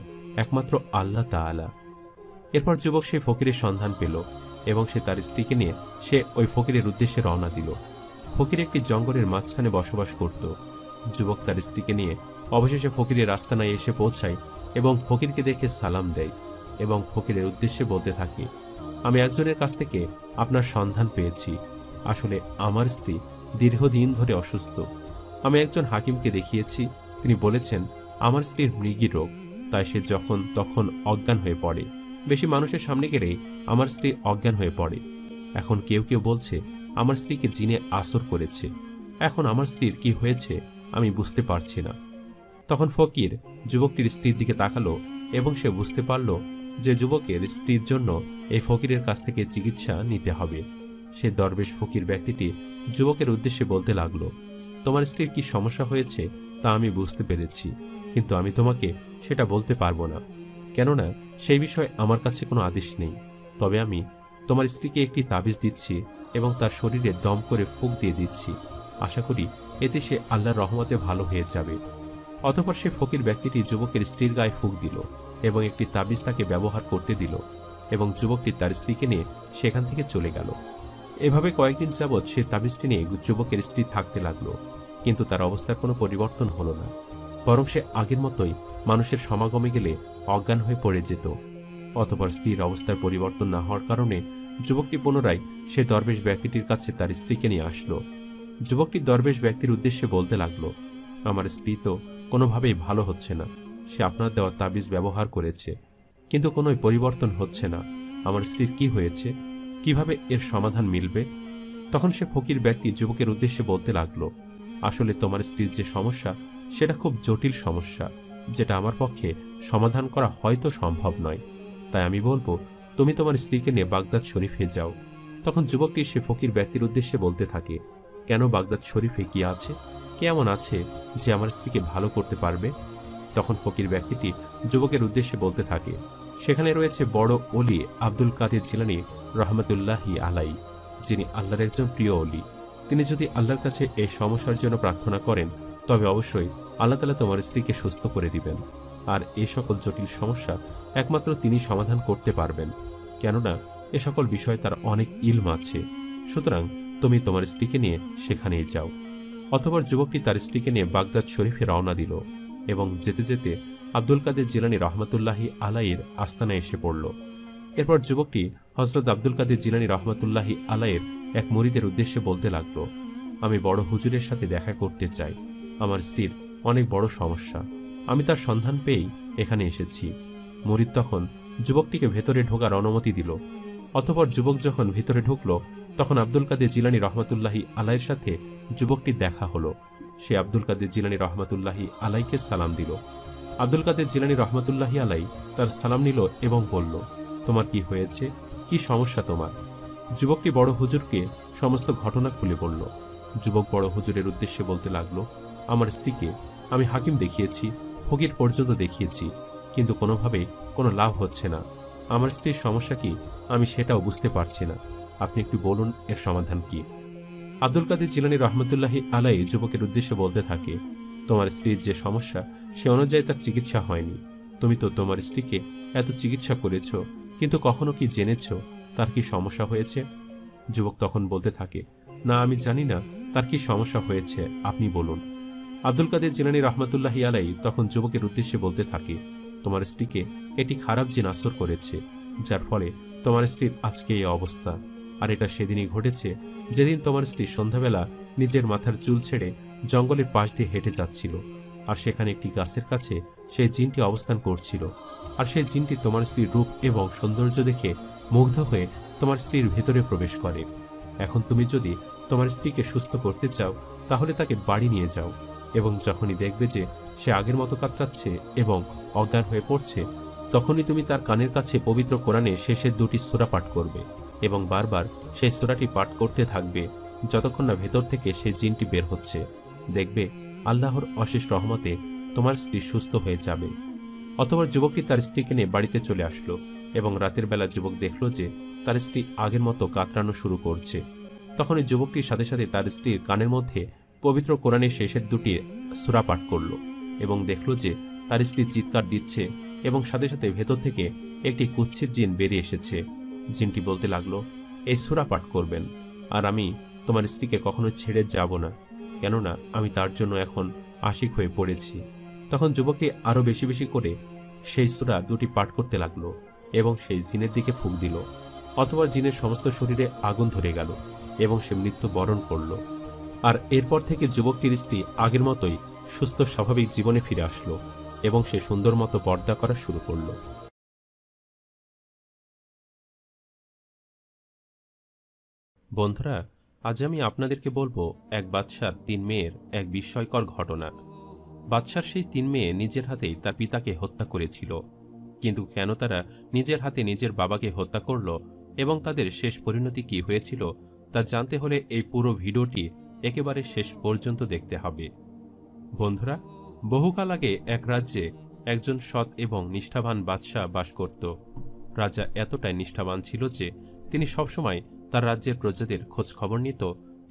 একমাত্র আল্লাহ তাআলা। এরপর যুবক সেই ফকিরের সন্ধান পেল এবং সে তার স্ত্রীকে নিয়ে সে ওই ফকিরের উদ্দেশ্যে রওনা দিল। ফকির একটি জঙ্গলের মাঝখানে বসবাস করত। যুবক তার স্ত্রীকে নিয়ে অবশেষে ফকিরের আস্তানায় এসে পৌঁছায় এবং ফকিরকে দেখে সালাম দেয় এবং ফকিরের উদ্দেশ্যে বলতে থাকে, আমি একজনের কাছ থেকে আপনার সন্ধান পেয়েছি। আসলে আমার স্ত্রী দীর্ঘদিন ধরে অসুস্থ। আমি একজন হাকিমকে দেখিয়েছি, তিনি বলেছেন আমার স্ত্রীর মৃগী রোগ, তাই সে যখন তখন অজ্ঞান হয়ে পড়ে। বেশি মানুষের সামনে গেলেই আমার স্ত্রী অজ্ঞান হয়ে পড়ে। এখন কেউ কেউ বলছে আমার স্ত্রীকে জিনে আসর করেছে। এখন আমার স্ত্রীর কি হয়েছে আমি বুঝতে পারছি না। তখন ফকির যুবকটির স্ত্রীর দিকে তাকালো এবং সে বুঝতে পারল যে যুবকের স্ত্রীর জন্য এই ফকিরের কাছ থেকে চিকিৎসা নিতে হবে। সে দরবেশ ফকির ব্যক্তিটি যুবকের উদ্দেশ্যে বলতে লাগলো, তোমার স্ত্রীর কি সমস্যা হয়েছে তা আমি বুঝতে পেরেছি, কিন্তু আমি তোমাকে সেটা বলতে পারবো না, কেননা সেই বিষয়ে আমার কাছে কোনো আদেশ নেই। তবে আমি তোমার স্ত্রীকে একটি তাবিজ দিচ্ছি এবং তার শরীরে দম করে ফুঁক দিয়ে দিচ্ছি। আশা করি এতে সে আল্লাহর রহমতে ভালো হয়ে যাবে। অতঃপর সে ফকির ব্যক্তিটি যুবকের স্ত্রীর গায়ে ফুঁক দিল এবং একটি তাবিজ তাকে ব্যবহার করতে দিল এবং যুবকটি তার স্ত্রীকে নিয়ে সেখান থেকে চলে গেল। এভাবে কয়েকদিন যাবৎ সে তাবিজটি নিয়ে যুবকের স্ত্রী থাকতে লাগলো, কিন্তু তার অবস্থার কোনো পরিবর্তন হলো না, বরং সে আগের মতোই মানুষের সমাগমে গেলে অজ্ঞান হয়ে পড়ে যেত। অতঃপর স্ত্রীর অবস্থার পরিবর্তন না হওয়ার কারণে যুবকটি পুনরায় সে দরবেশ ব্যক্তিটির কাছে তার স্ত্রীকে নিয়ে আসলো। যুবকটি দরবেশ ব্যক্তির উদ্দেশ্যে বলতে লাগলো, আমার স্ত্রী তো কোনোভাবেই ভালো হচ্ছে না। সে আপনার দেওয়া তাবিজ ব্যবহার করেছে, কিন্তু কোনো পরিবর্তন হচ্ছে না। আমার স্ত্রীর কি হয়েছে, কিভাবে এর সমাধান মিলবে? তখন সে ফকির ব্যক্তি যুবকের উদ্দেশ্যে বলতে লাগলো, আসলে তোমার স্ত্রীর যে সমস্যা সেটা খুব জটিল সমস্যা, যেটা আমার পক্ষে সমাধান করা হয়তো সম্ভব নয়। তাই আমি বলবো তুমি তোমার স্ত্রীকে নিয়ে বাগদাদ শরীফে যাও। তখন যুবকটি সে ফকির ব্যক্তির উদ্দেশ্যে বলতে থাকে, কেন বাগদাদ শরীফে কি আছে, কে এমন আছে যে আমার স্ত্রীকে ভালো করতে পারবে? তখন ফকির ব্যক্তিটি যুবকের উদ্দেশ্যে বলতে থাকে, সেখানে রয়েছে বড় ওলি আব্দুল কাদের জিলানী রহমতুল্লাহি আলাই, যিনি আল্লাহর একজন প্রিয় ওলি। তিনি যদি আল্লাহর কাছে এই সমস্যার জন্য প্রার্থনা করেন তবে অবশ্যই আল্লাহ তাআলা তোমার স্ত্রীকে সুস্থ করে দিবেন। আর এই সকল জটিল সমস্যা একমাত্র তিনি সমাধান করতে পারবেন, কেননা এ সকল বিষয়ে তার অনেক ইলম আছে। সুতরাং তুমি তোমার স্ত্রীকে নিয়ে সেখানেই যাও। অতঃপর যুবকটি তার স্ত্রীকে নিয়ে বাগদাদ শরীফে রওনা দিল এবং যেতে যেতে আব্দুল কাদের জিলানী রহমতুল্লাহি আলাইয়ের আস্তানায় এসে পড়ল। এরপর যুবকটি হযরত আব্দুল কাদের জিলানী রহমতুল্লাহি আলাইয়ের এক মুরিদের উদ্দেশ্যে বলতে লাগলো, আমি বড় হুজুরের সাথে দেখা করতে চাই। আমার স্ত্রীর অনেক বড় সমস্যা, আমি তার সন্ধান পেয়েই এখানে এসেছি। মুরিদ তখন যুবকটিকে ভেতরে ঢোকার অনুমতি দিল। অতঃপর যুবক যখন ভেতরে ঢুকল তখন আব্দুল কাদের জিলানী রহমতুল্লাহি আলাইয়ের সাথে যুবকটির দেখা হলো। সে আব্দুল কাদের জিলানী রহমতুল্লাহি আলাইকে সালাম দিল। আব্দুল কাদের জিলানী রহমতুল্লাহি আলাই তার সালাম নিল এবং বলল, তোমার কি হয়েছে, কি সমস্যা তোমার? যুবকটি বড় হুজুরকে সমস্ত ঘটনা খুলে বলল। যুবক বড় হুজুরের উদ্দেশ্যে বলতে লাগলো, আমার স্ত্রীকে আমি হাকিম দেখিয়েছি, ফকির পর্যন্ত দেখিয়েছি, কিন্তু কোনোভাবে কোনো লাভ হচ্ছে না। আমার স্ত্রীর সমস্যা কি আমি সেটাও বুঝতে পারছি না। আপনি একটু বলুন এর সমাধান কি? আব্দুল কাদের জিলানী রহমতুল্লাহি আলাই যুবকের উদ্দেশ্যে বলতে থাকে, তোমার স্ত্রীর যে সমস্যা সে অনুযায়ী তার চিকিৎসা হয়নি। তুমি তো তোমার স্ত্রীকে এত চিকিৎসা করেছ, কিন্তু কখনো কি জেনেছ তার কি সমস্যা হয়েছে? যুবক তখন বলতে থাকে, না আমি জানি না তার কি সমস্যা হয়েছে, আপনি বলুন। আব্দুল কাদের জিলানী রহমতুল্লাহি আলাই তখন যুবকের উদ্দেশ্যে বলতে থাকে, তোমার স্ত্রীকে এটি খারাপ জিন আসর করেছে, যার ফলে তোমার স্ত্রীর আজকে এই অবস্থা। আর এটা সেদিনই ঘটেছে যেদিন তোমার স্ত্রী সন্ধ্যাবেলা নিজের মাথার চুল ছেড়ে জঙ্গলের পাশ দিয়ে হেঁটে যাচ্ছিল, আর সেখানে একটি গাছের কাছে সেই জিনটি অবস্থান করছিল। আর সেই জিনটি তোমার স্ত্রীর রূপ এবং সৌন্দর্য দেখে মুগ্ধ হয়ে তোমার স্ত্রীর ভেতরে প্রবেশ করে। এখন তুমি যদি তোমার স্ত্রীকে সুস্থ করতে চাও তাহলে তাকে বাড়ি নিয়ে যাও, এবং যখনই দেখবে যে সে আগের মতো কাতরাচ্ছে এবং অজ্ঞান হয়ে পড়ছে, তখনই তুমি তার কানের কাছে পবিত্র কোরআনে শেষের 2টি সূরা পাঠ করবে এবং বারবার সেই সূরাটি পাঠ করতে থাকবে যতক্ষণ না ভেতর থেকে সেই জিনটি বের হচ্ছে। দেখবে আল্লাহর অশেষ রহমতে তোমার স্ত্রী সুস্থ হয়ে যাবে। অথবা যুবকটি তার স্ত্রীকে নিয়ে বাড়িতে চলে আসলো এবং রাতের বেলা যুবক দেখল যে তার স্ত্রী আগের মতো কাতরানো শুরু করছে। তখন এই যুবকটির সাথে সাথে তার স্ত্রীর কানের মধ্যে পবিত্র কোরআনের শেষের 2টি সূরা পাঠ করল এবং দেখল যে তার স্ত্রী চিৎকার দিচ্ছে এবং সাথে সাথে ভেতর থেকে একটি কুৎসিত জিন বেরিয়ে এসেছে। জিনটি বলতে লাগলো, এই সূরা পাঠ করবেন, আর আমি তোমার স্ত্রীকে কখনো ছেড়ে যাব না, কেননা আমি তার জন্য এখন আশিক হয়ে পড়েছি। তখন যুবকটি আরো বেশি বেশি করে সেই সূরা 2টি পাঠ করতে লাগলো এবং সেই জিনের দিকে ফুঁক দিল। অথবা জিনের সমস্ত শরীরে আগুন ধরে গেল এবং সে মৃত্যু বরণ করল। আর এরপর থেকে যুবকটির স্ত্রী আগের মতোই সুস্থ স্বাভাবিক জীবনে ফিরে আসলো এবং সে সুন্দর মতো পর্দা করা শুরু করল। বন্ধুরা, আজ আমি আপনাদেরকে বলবো এক বাদশার 3 মেয়ের এক বিস্ময়কর ঘটনা। বাদশার সেই 3 মেয়ে নিজের হাতেই তার পিতাকে হত্যা করেছিল, কিন্তু কেন তারা নিজের হাতে নিজের বাবাকে হত্যা করল এবং তাদের শেষ পরিণতি কি হয়েছিল তা জানতে হলে এই পুরো ভিডিওটি একেবারে শেষ পর্যন্ত দেখতে হবে। বন্ধুরা, বহুকাল আগে এক রাজ্যে একজন সৎ এবং নিষ্ঠাবান বাদশা বাস করত। রাজা এতটাই নিষ্ঠাবান ছিল যে তিনি সবসময় তার রাজ্যের প্রজাদের খোঁজ খবর নিত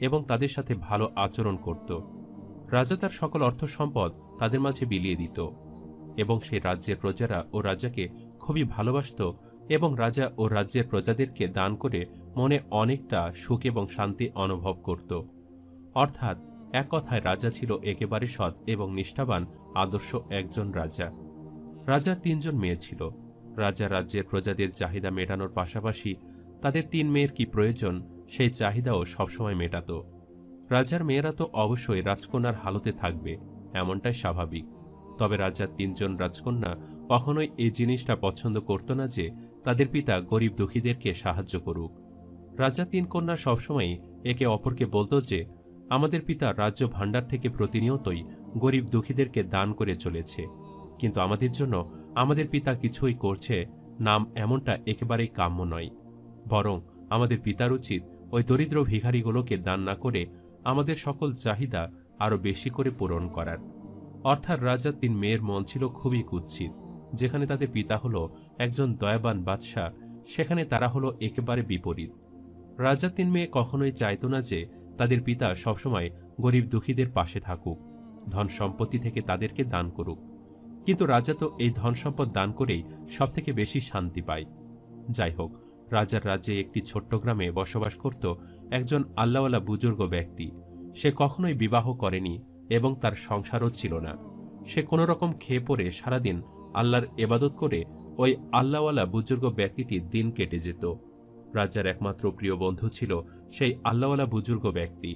এবং তাদের সাথে ভালো আচরণ করত। রাজা তার সকল অর্থ সম্পদ তাদের মাঝে বিলিয়ে দিত এবং সেই রাজ্যের প্রজারা ও রাজাকে খুবই ভালোবাসত এবং রাজা ও রাজ্যের প্রজাদেরকে দান করে মনে অনেকটা সুখ এবং শান্তি অনুভব করত। অর্থাৎ এক কথায় রাজা ছিল একেবারে সৎ এবং নিষ্ঠাবান আদর্শ একজন রাজা। রাজার 3 জন মেয়ে ছিল। রাজা রাজ্যের প্রজাদের চাহিদা মেটানোর পাশাপাশি তাদের 3 মেয়ের কি প্রয়োজন সেই চাহিদাও সবসময় মেটাত। রাজার মেয়েরা তো অবশ্যই রাজকন্যার হালতে থাকবে, এমনটাই স্বাভাবিক। তবে রাজার 3 জন রাজকন্যা কখনোই এই জিনিসটা পছন্দ করত না যে তাদের পিতা গরিব দুঃখীদেরকে সাহায্য করুক। রাজা 3 কন্যা সবসময় একে অপরকে বলত যে আমাদের পিতা রাজ্য ভাণ্ডার থেকে প্রতিনিয়তই গরিব দুঃখীদেরকে দান করে চলেছে, কিন্তু আমাদের জন্য আমাদের পিতা কিছুই করছে নাম এমনটা একেবারেই কাম্য নয়। বরং আমাদের পিতার উচিত ওই দরিদ্র ভিখারিগুলোকে দান না করে আমাদের সকল চাহিদা আরো বেশি করে পূরণ করার। অর্থাৎ রাজার 3 মেয়ের মন ছিল খুবই কুৎসিত। যেখানে তাদের পিতা হলো একজন দয়াবান বাদশাহ, সেখানে তারা হলো একেবারে বিপরীত। রাজার 3 মেয়ে কখনোই চাইত না যে তাদের পিতা সবসময় গরিব দুঃখীদের পাশে থাকুক, ধন সম্পত্তি থেকে তাদেরকে দান করুক। কিন্তু রাজা তো এই ধন সম্পদ দান করেই সবথেকে বেশি শান্তি পায়। যাই হোক, রাজার রাজ্যে একটি ছোট্ট গ্রামে বসবাস করত একজন আল্লাহওয়ালা বুজুর্গ ব্যক্তি। সে কখনোই বিবাহ করেনি এবং তার সংসারও ছিল না। সে কোনো রকম খেয়ে পড়ে সারাদিন আল্লাহর ইবাদত করে ওই আল্লাহওয়ালা বুজুর্গ ব্যক্তিটির দিন কেটে যেত। রাজার একমাত্র প্রিয় বন্ধু ছিল সেই আল্লাহওয়ালা বুজুর্গ ব্যক্তি।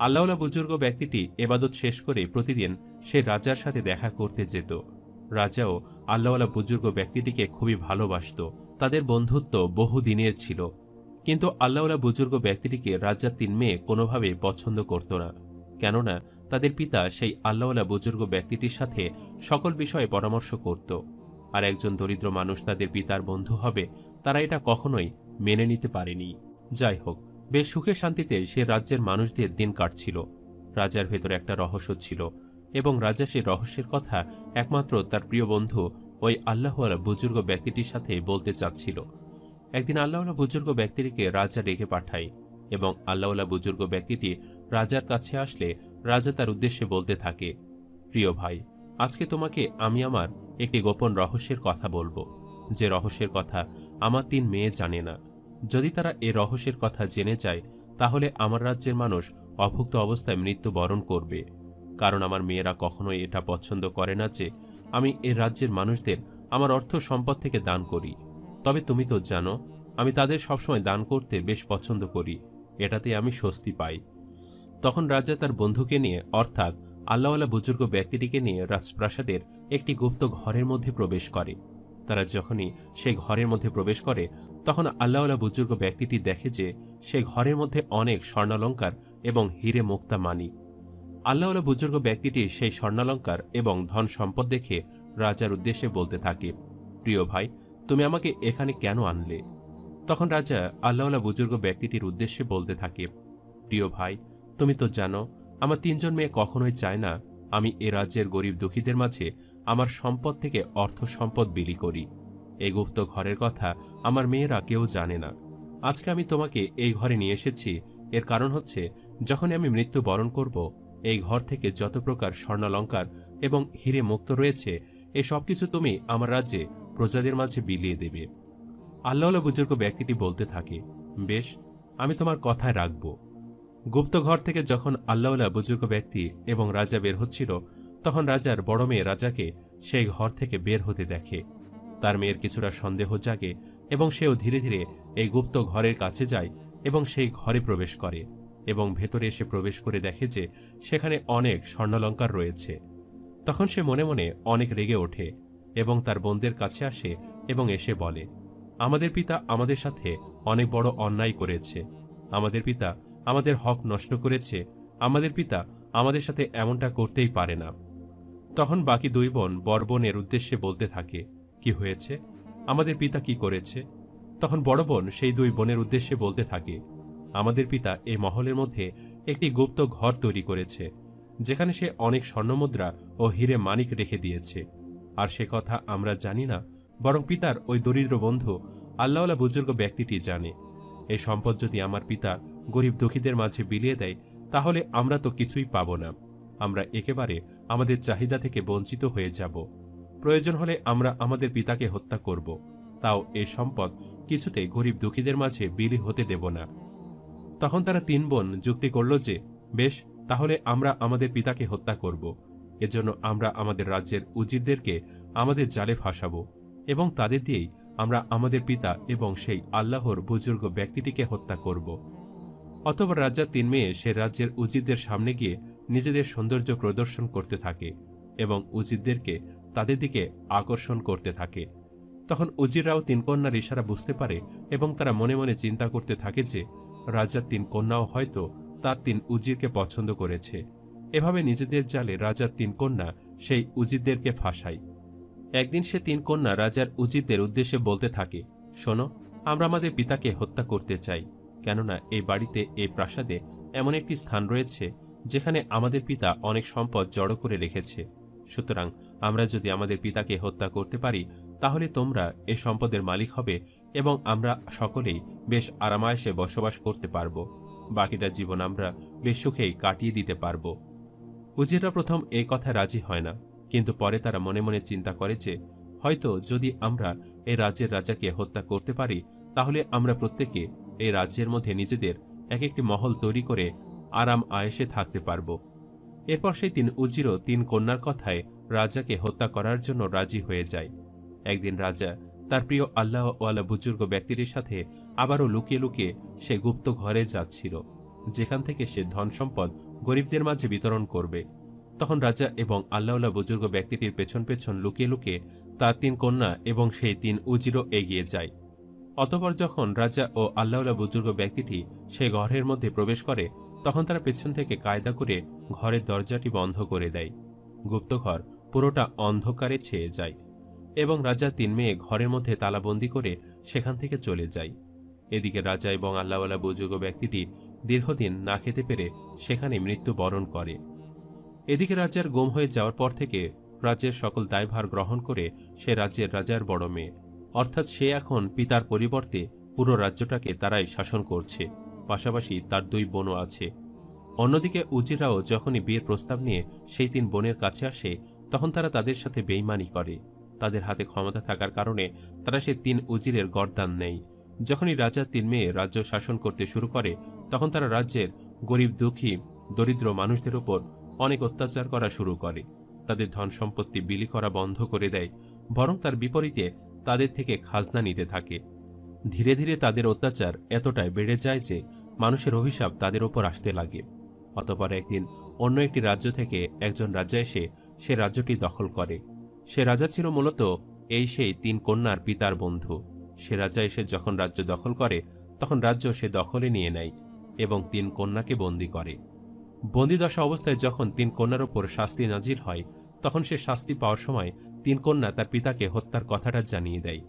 আল্লাহওয়ালা বুজুর্গ ব্যক্তিটি ইবাদত শেষ করে প্রতিদিন সে রাজার সাথে দেখা করতে যেত। রাজাও আল্লাহওয়ালা বুজুর্গ ব্যক্তিটিকে খুবই ভালোবাসত। তাদের বন্ধুত্ব বহু দিনের ছিল। কিন্তু আল্লাহওয়ালা বুজুর্গ ব্যক্তিটিকে রাজার 3 মেয়ে কোনোভাবে পছন্দ করত না, কেননা তাদের পিতা সেই আল্লাহওয়ালা বুজুর্গ ব্যক্তিটির সাথে সকল বিষয়ে পরামর্শ করত। আর একজন দরিদ্র মানুষ তাদের পিতার বন্ধু হবে, তারা এটা কখনোই মেনে নিতে পারেনি। যাই হোক, বেশ সুখে শান্তিতে সে রাজ্যের মানুষদের দিন কাটছিল। রাজার ভেতরে একটা রহস্য ছিল এবং রাজা সেই রহস্যের কথা একমাত্র তার প্রিয় বন্ধু ওই আল্লাহওয়ালা বুজুর্গ ব্যক্তিটির সাথে বলতে চাচ্ছিল। একদিন আল্লাহওয়ালা বুজুর্গ ব্যক্তিটিকে রাজা ডেকে পাঠায় এবং আল্লাহওয়ালা বুজুর্গ ব্যক্তিটি রাজার কাছে আসলে রাজা তার উদ্দেশ্যে বলতে থাকে, প্রিয় ভাই, আজকে তোমাকে আমি আমার একটি গোপন রহস্যের কথা বলবো, যে রহস্যের কথা আমার 3 মেয়ে জানে না। যদি তারা এ রহস্যের কথা জেনে যায় তাহলে আমার রাজ্যের মানুষ অভুক্ত অবস্থায় মৃত্যুবরণ করবে, কারণ আমার মেয়েরা কখনোই এটা পছন্দ করে না যে আমি এ রাজ্যের মানুষদের আমার অর্থ সম্পদ থেকে দান করি। তবে তুমি তো জানো আমি তাদের সবসময় দান করতে বেশ পছন্দ করি, এটাতে আমি স্বস্তি পাই। তখন রাজা তার বন্ধুকে নিয়ে অর্থাৎ আল্লাহওয়ালা বুজুর্গ ব্যক্তিটিকে নিয়ে রাজপ্রাসাদের একটি গুপ্ত ঘরের মধ্যে প্রবেশ করে। তারা যখনই সেই ঘরের মধ্যে প্রবেশ করে তখন আল্লাহওয়ালা বুজুর্গ ব্যক্তিটি দেখে যে সেই ঘরের মধ্যে অনেক স্বর্ণালঙ্কার এবং হীরে মুক্তা মানিক। আল্লাহওয়ালা বুজুর্গ ব্যক্তিটি সেই স্বর্ণালঙ্কার এবং ধন সম্পদ দেখে রাজার উদ্দেশ্যে বলতে থাকে, প্রিয় ভাই, তুমি আমাকে এখানে কেন আনলে? তখন রাজা আল্লাহওয়ালা বুজুর্গ ব্যক্তিটির উদ্দেশ্যে বলতে থাকে, প্রিয় ভাই, তুমি তো জানো আমার 3 জন মেয়ে কখনোই চায় না আমি এ রাজ্যের গরিব দুঃখীদের মাঝে আমার সম্পদ থেকে অর্থ সম্পদ বিলি করি। এই গুপ্ত ঘরের কথা আমার মেয়েরা কেউ জানে না। আজকে আমি তোমাকে এই ঘরে নিয়ে এসেছি, এর কারণ হচ্ছে যখন আমি মৃত্যু বরণ করব এই ঘর থেকে যত প্রকার স্বর্ণালঙ্কার এবং হীরে মুক্ত রয়েছে এই সবকিছু তুমি আমার রাজ্যে প্রজাদের মাঝে বিলিয়ে দেবে। আল্লাহওয়ালা বুজুর্গ ব্যক্তিটি বলতে থাকে, বেশ, আমি তোমার কথায় রাখব। গুপ্ত ঘর থেকে যখন আল্লাহওয়ালা বুজুর্গ ব্যক্তি এবং রাজা বের হচ্ছিল তখন রাজার বড় মেয়ে রাজাকে সেই ঘর থেকে বের হতে দেখে। তার মেয়ের কিছুটা সন্দেহ জাগে এবং সেও ধীরে ধীরে এই গুপ্ত ঘরের কাছে যায় এবং সেই ঘরে প্রবেশ করে এবং ভেতরে এসে প্রবেশ করে দেখে যে সেখানে অনেক স্বর্ণালঙ্কার রয়েছে। তখন সে মনে মনে অনেক রেগে ওঠে এবং তার বোনদের কাছে আসে এবং এসে বলে, আমাদের পিতা আমাদের সাথে অনেক বড় অন্যায় করেছে, আমাদের পিতা আমাদের হক নষ্ট করেছে, আমাদের পিতা আমাদের সাথে এমনটা করতেই পারে না। তখন বাকি 2 বোন বড় বোনের উদ্দেশ্যে বলতে থাকে, কি হয়েছে, আমাদের পিতা কি করেছে? তখন বড় বোন সেই 2 বোনের উদ্দেশ্যে বলতে থাকে, আমাদের পিতা এই মহলের মধ্যে একটি গুপ্ত ঘর তৈরি করেছে যেখানে সে অনেক স্বর্ণমুদ্রা ও হীরে মানিক রেখে দিয়েছে, আর সে কথা আমরা জানি না, বরং পিতার ওই দরিদ্র বন্ধু আল্লাহওয়ালা বুজুর্গ ব্যক্তিটি জানে। এই সম্পদ যদি আমার পিতা গরিব দুঃখীদের মাঝে বিলিয়ে দেয় তাহলে আমরা তো কিছুই পাব না, আমরা একেবারে আমাদের চাহিদা থেকে বঞ্চিত হয়ে যাব। প্রয়োজন হলে আমরা আমাদের পিতাকে হত্যা করব, তাও এই সম্পদ কিছুতে গরিব দুঃখীদের মাঝে বিলি হতে দেব না। তখন তারা 3 বোন যুক্তি করল যে বেশ, তাহলে আমরা আমাদের পিতাকে হত্যা করব, এজন্য আমরা আমাদের রাজ্যের উজিরদেরকে আমাদের জালে ফাঁসাব এবং তাদের দিয়েই আমরা আমাদের পিতা এবং সেই আল্লাহর বুজুর্গ ব্যক্তিটিকে হত্যা করব। অতঃপর রাজার 3 মেয়ে সে রাজ্যের উজিরদের সামনে গিয়ে নিজেদের সৌন্দর্য প্রদর্শন করতে থাকে এবং উজিরদেরকে তাদের দিকে আকর্ষণ করতে থাকে। তখন উজিররাও 3 কন্যার ইশারা বুঝতে পারে এবং তারা মনে মনে চিন্তা করতে থাকে যে রাজার 3 কন্যাও হয়তো তার 3 উজিরকে পছন্দ করেছে। এভাবে নিজেদের জালে রাজার 3 কন্যা সেই উজিরদেরকে ফাঁসায়। একদিন সে 3 কন্যা রাজার উজিরদের উদ্দেশ্যে বলতে থাকে, শোনো, আমরা আমাদের পিতাকে হত্যা করতে চাই, কেননা এই বাড়িতে এই প্রাসাদে এমন একটি স্থান রয়েছে যেখানে আমাদের পিতা অনেক সম্পদ জড়ো করে রেখেছে। সুতরাং আমরা যদি আমাদের পিতাকে হত্যা করতে পারি তাহলে তোমরা এই সম্পদের মালিক হবে এবং আমরা সকলেই বেশ আরামায়েশে বসবাস করতে পারব, বাকিটা জীবন আমরা বেশ সুখেই কাটিয়ে দিতে পারব। উজিররা প্রথম এই কথা রাজি হয় না, কিন্তু পরে তারা মনে মনে চিন্তা করে যে হয়তো যদি আমরা এই রাজ্যের রাজাকে হত্যা করতে পারি তাহলে আমরা প্রত্যেকে এই রাজ্যের মধ্যে নিজেদের এক একটি মহল তৈরি করে আরাম আয়েশে থাকতে পারব। এরপর সেই 3 উজিরও 3 কন্যার কথায় রাজাকে হত্যা করার জন্য রাজি হয়ে যায়। একদিন রাজা তার প্রিয় আল্লাহওয়ালা বুজুর্গ ব্যক্তির সাথে আবারও লুকিয়ে লুকিয়ে সে গুপ্ত ঘরে যাচ্ছিল যেখান থেকে সে ধন সম্পদ গরিবদের মাঝে বিতরণ করবে। তখন রাজা এবং আল্লাহওয়ালা বুজুর্গ ব্যক্তিটির পেছন পেছন লুকিয়ে লুকিয়ে তার 3 কন্যা এবং সেই 3 উজিরও এগিয়ে যায়। অতঃপর যখন রাজা ও আল্লাহওয়ালা বুজুর্গ ব্যক্তিটি সেই ঘরের মধ্যে প্রবেশ করে তখন তারা পেছন থেকে কায়দা করে ঘরের দরজাটি বন্ধ করে দেয়। গুপ্তঘর পুরোটা অন্ধকারে ছেয়ে যায় এবং রাজা 3 মেয়ে ঘরের মধ্যে তালাবন্দি করে সেখান থেকে চলে যায়। এদিকে রাজা এবং আল্লাহওয়ালা বুজুর্গ ব্যক্তিটি দীর্ঘদিন না খেতে পেরে সেখানে মৃত্যুবরণ করে। এদিকে রাজার গুম হয়ে যাওয়ার পর থেকে রাজ্যের সকল দায়ভার গ্রহণ করে সে রাজ্যের রাজার বড় মেয়ে, অর্থাৎ সে এখন পিতার পরিবর্তে পুরো রাজ্যটাকে তারাই শাসন করছে। পাশাপাশি তার 2 বোনও আছে। অন্যদিকে উজিরাও যখনই বিয়ের প্রস্তাব নিয়ে সেই 3 বোনের কাছে আসে, তখন তারা তাদের সাথে বেইমানি করে। তাদের হাতে ক্ষমতা থাকার কারণে তারা সেই 3 উজিরের গর্দান নেয়। যখনই রাজা 3 মেয়ে রাজ্য শাসন করতে শুরু করে, তখন তারা রাজ্যের গরিব দুঃখী দরিদ্র মানুষদের উপর অনেক অত্যাচার করা শুরু করে। তাদের ধন সম্পত্তি বিলি করা বন্ধ করে দেয়, বরং তার বিপরীতে তাদের থেকে খাজনা নিতে থাকে। ধীরে ধীরে তাদের অত্যাচার এতটাই বেড়ে যায় যে মানুষের অভিশাপ তাদের ওপর আসতে লাগে। অতঃপর একদিন অন্য একটি রাজ্য থেকে একজন রাজা এসে সে রাজ্যটি দখল করে। সে রাজা ছিল মূলত সেই 3 কন্যার পিতার বন্ধু। সে রাজা এসে যখন রাজ্য দখল করে, তখন রাজ্য সে দখলে নিয়ে নেয় এবং 3 কন্যাকে বন্দী করে। বন্দিদশা অবস্থায় যখন 3 কন্যার ওপর শাস্তি নাজিল হয়, তখন সে শাস্তি পাওয়ার সময় 3 কন্যা তার পিতাকে হত্যার কথাটা জানিয়ে দেয়।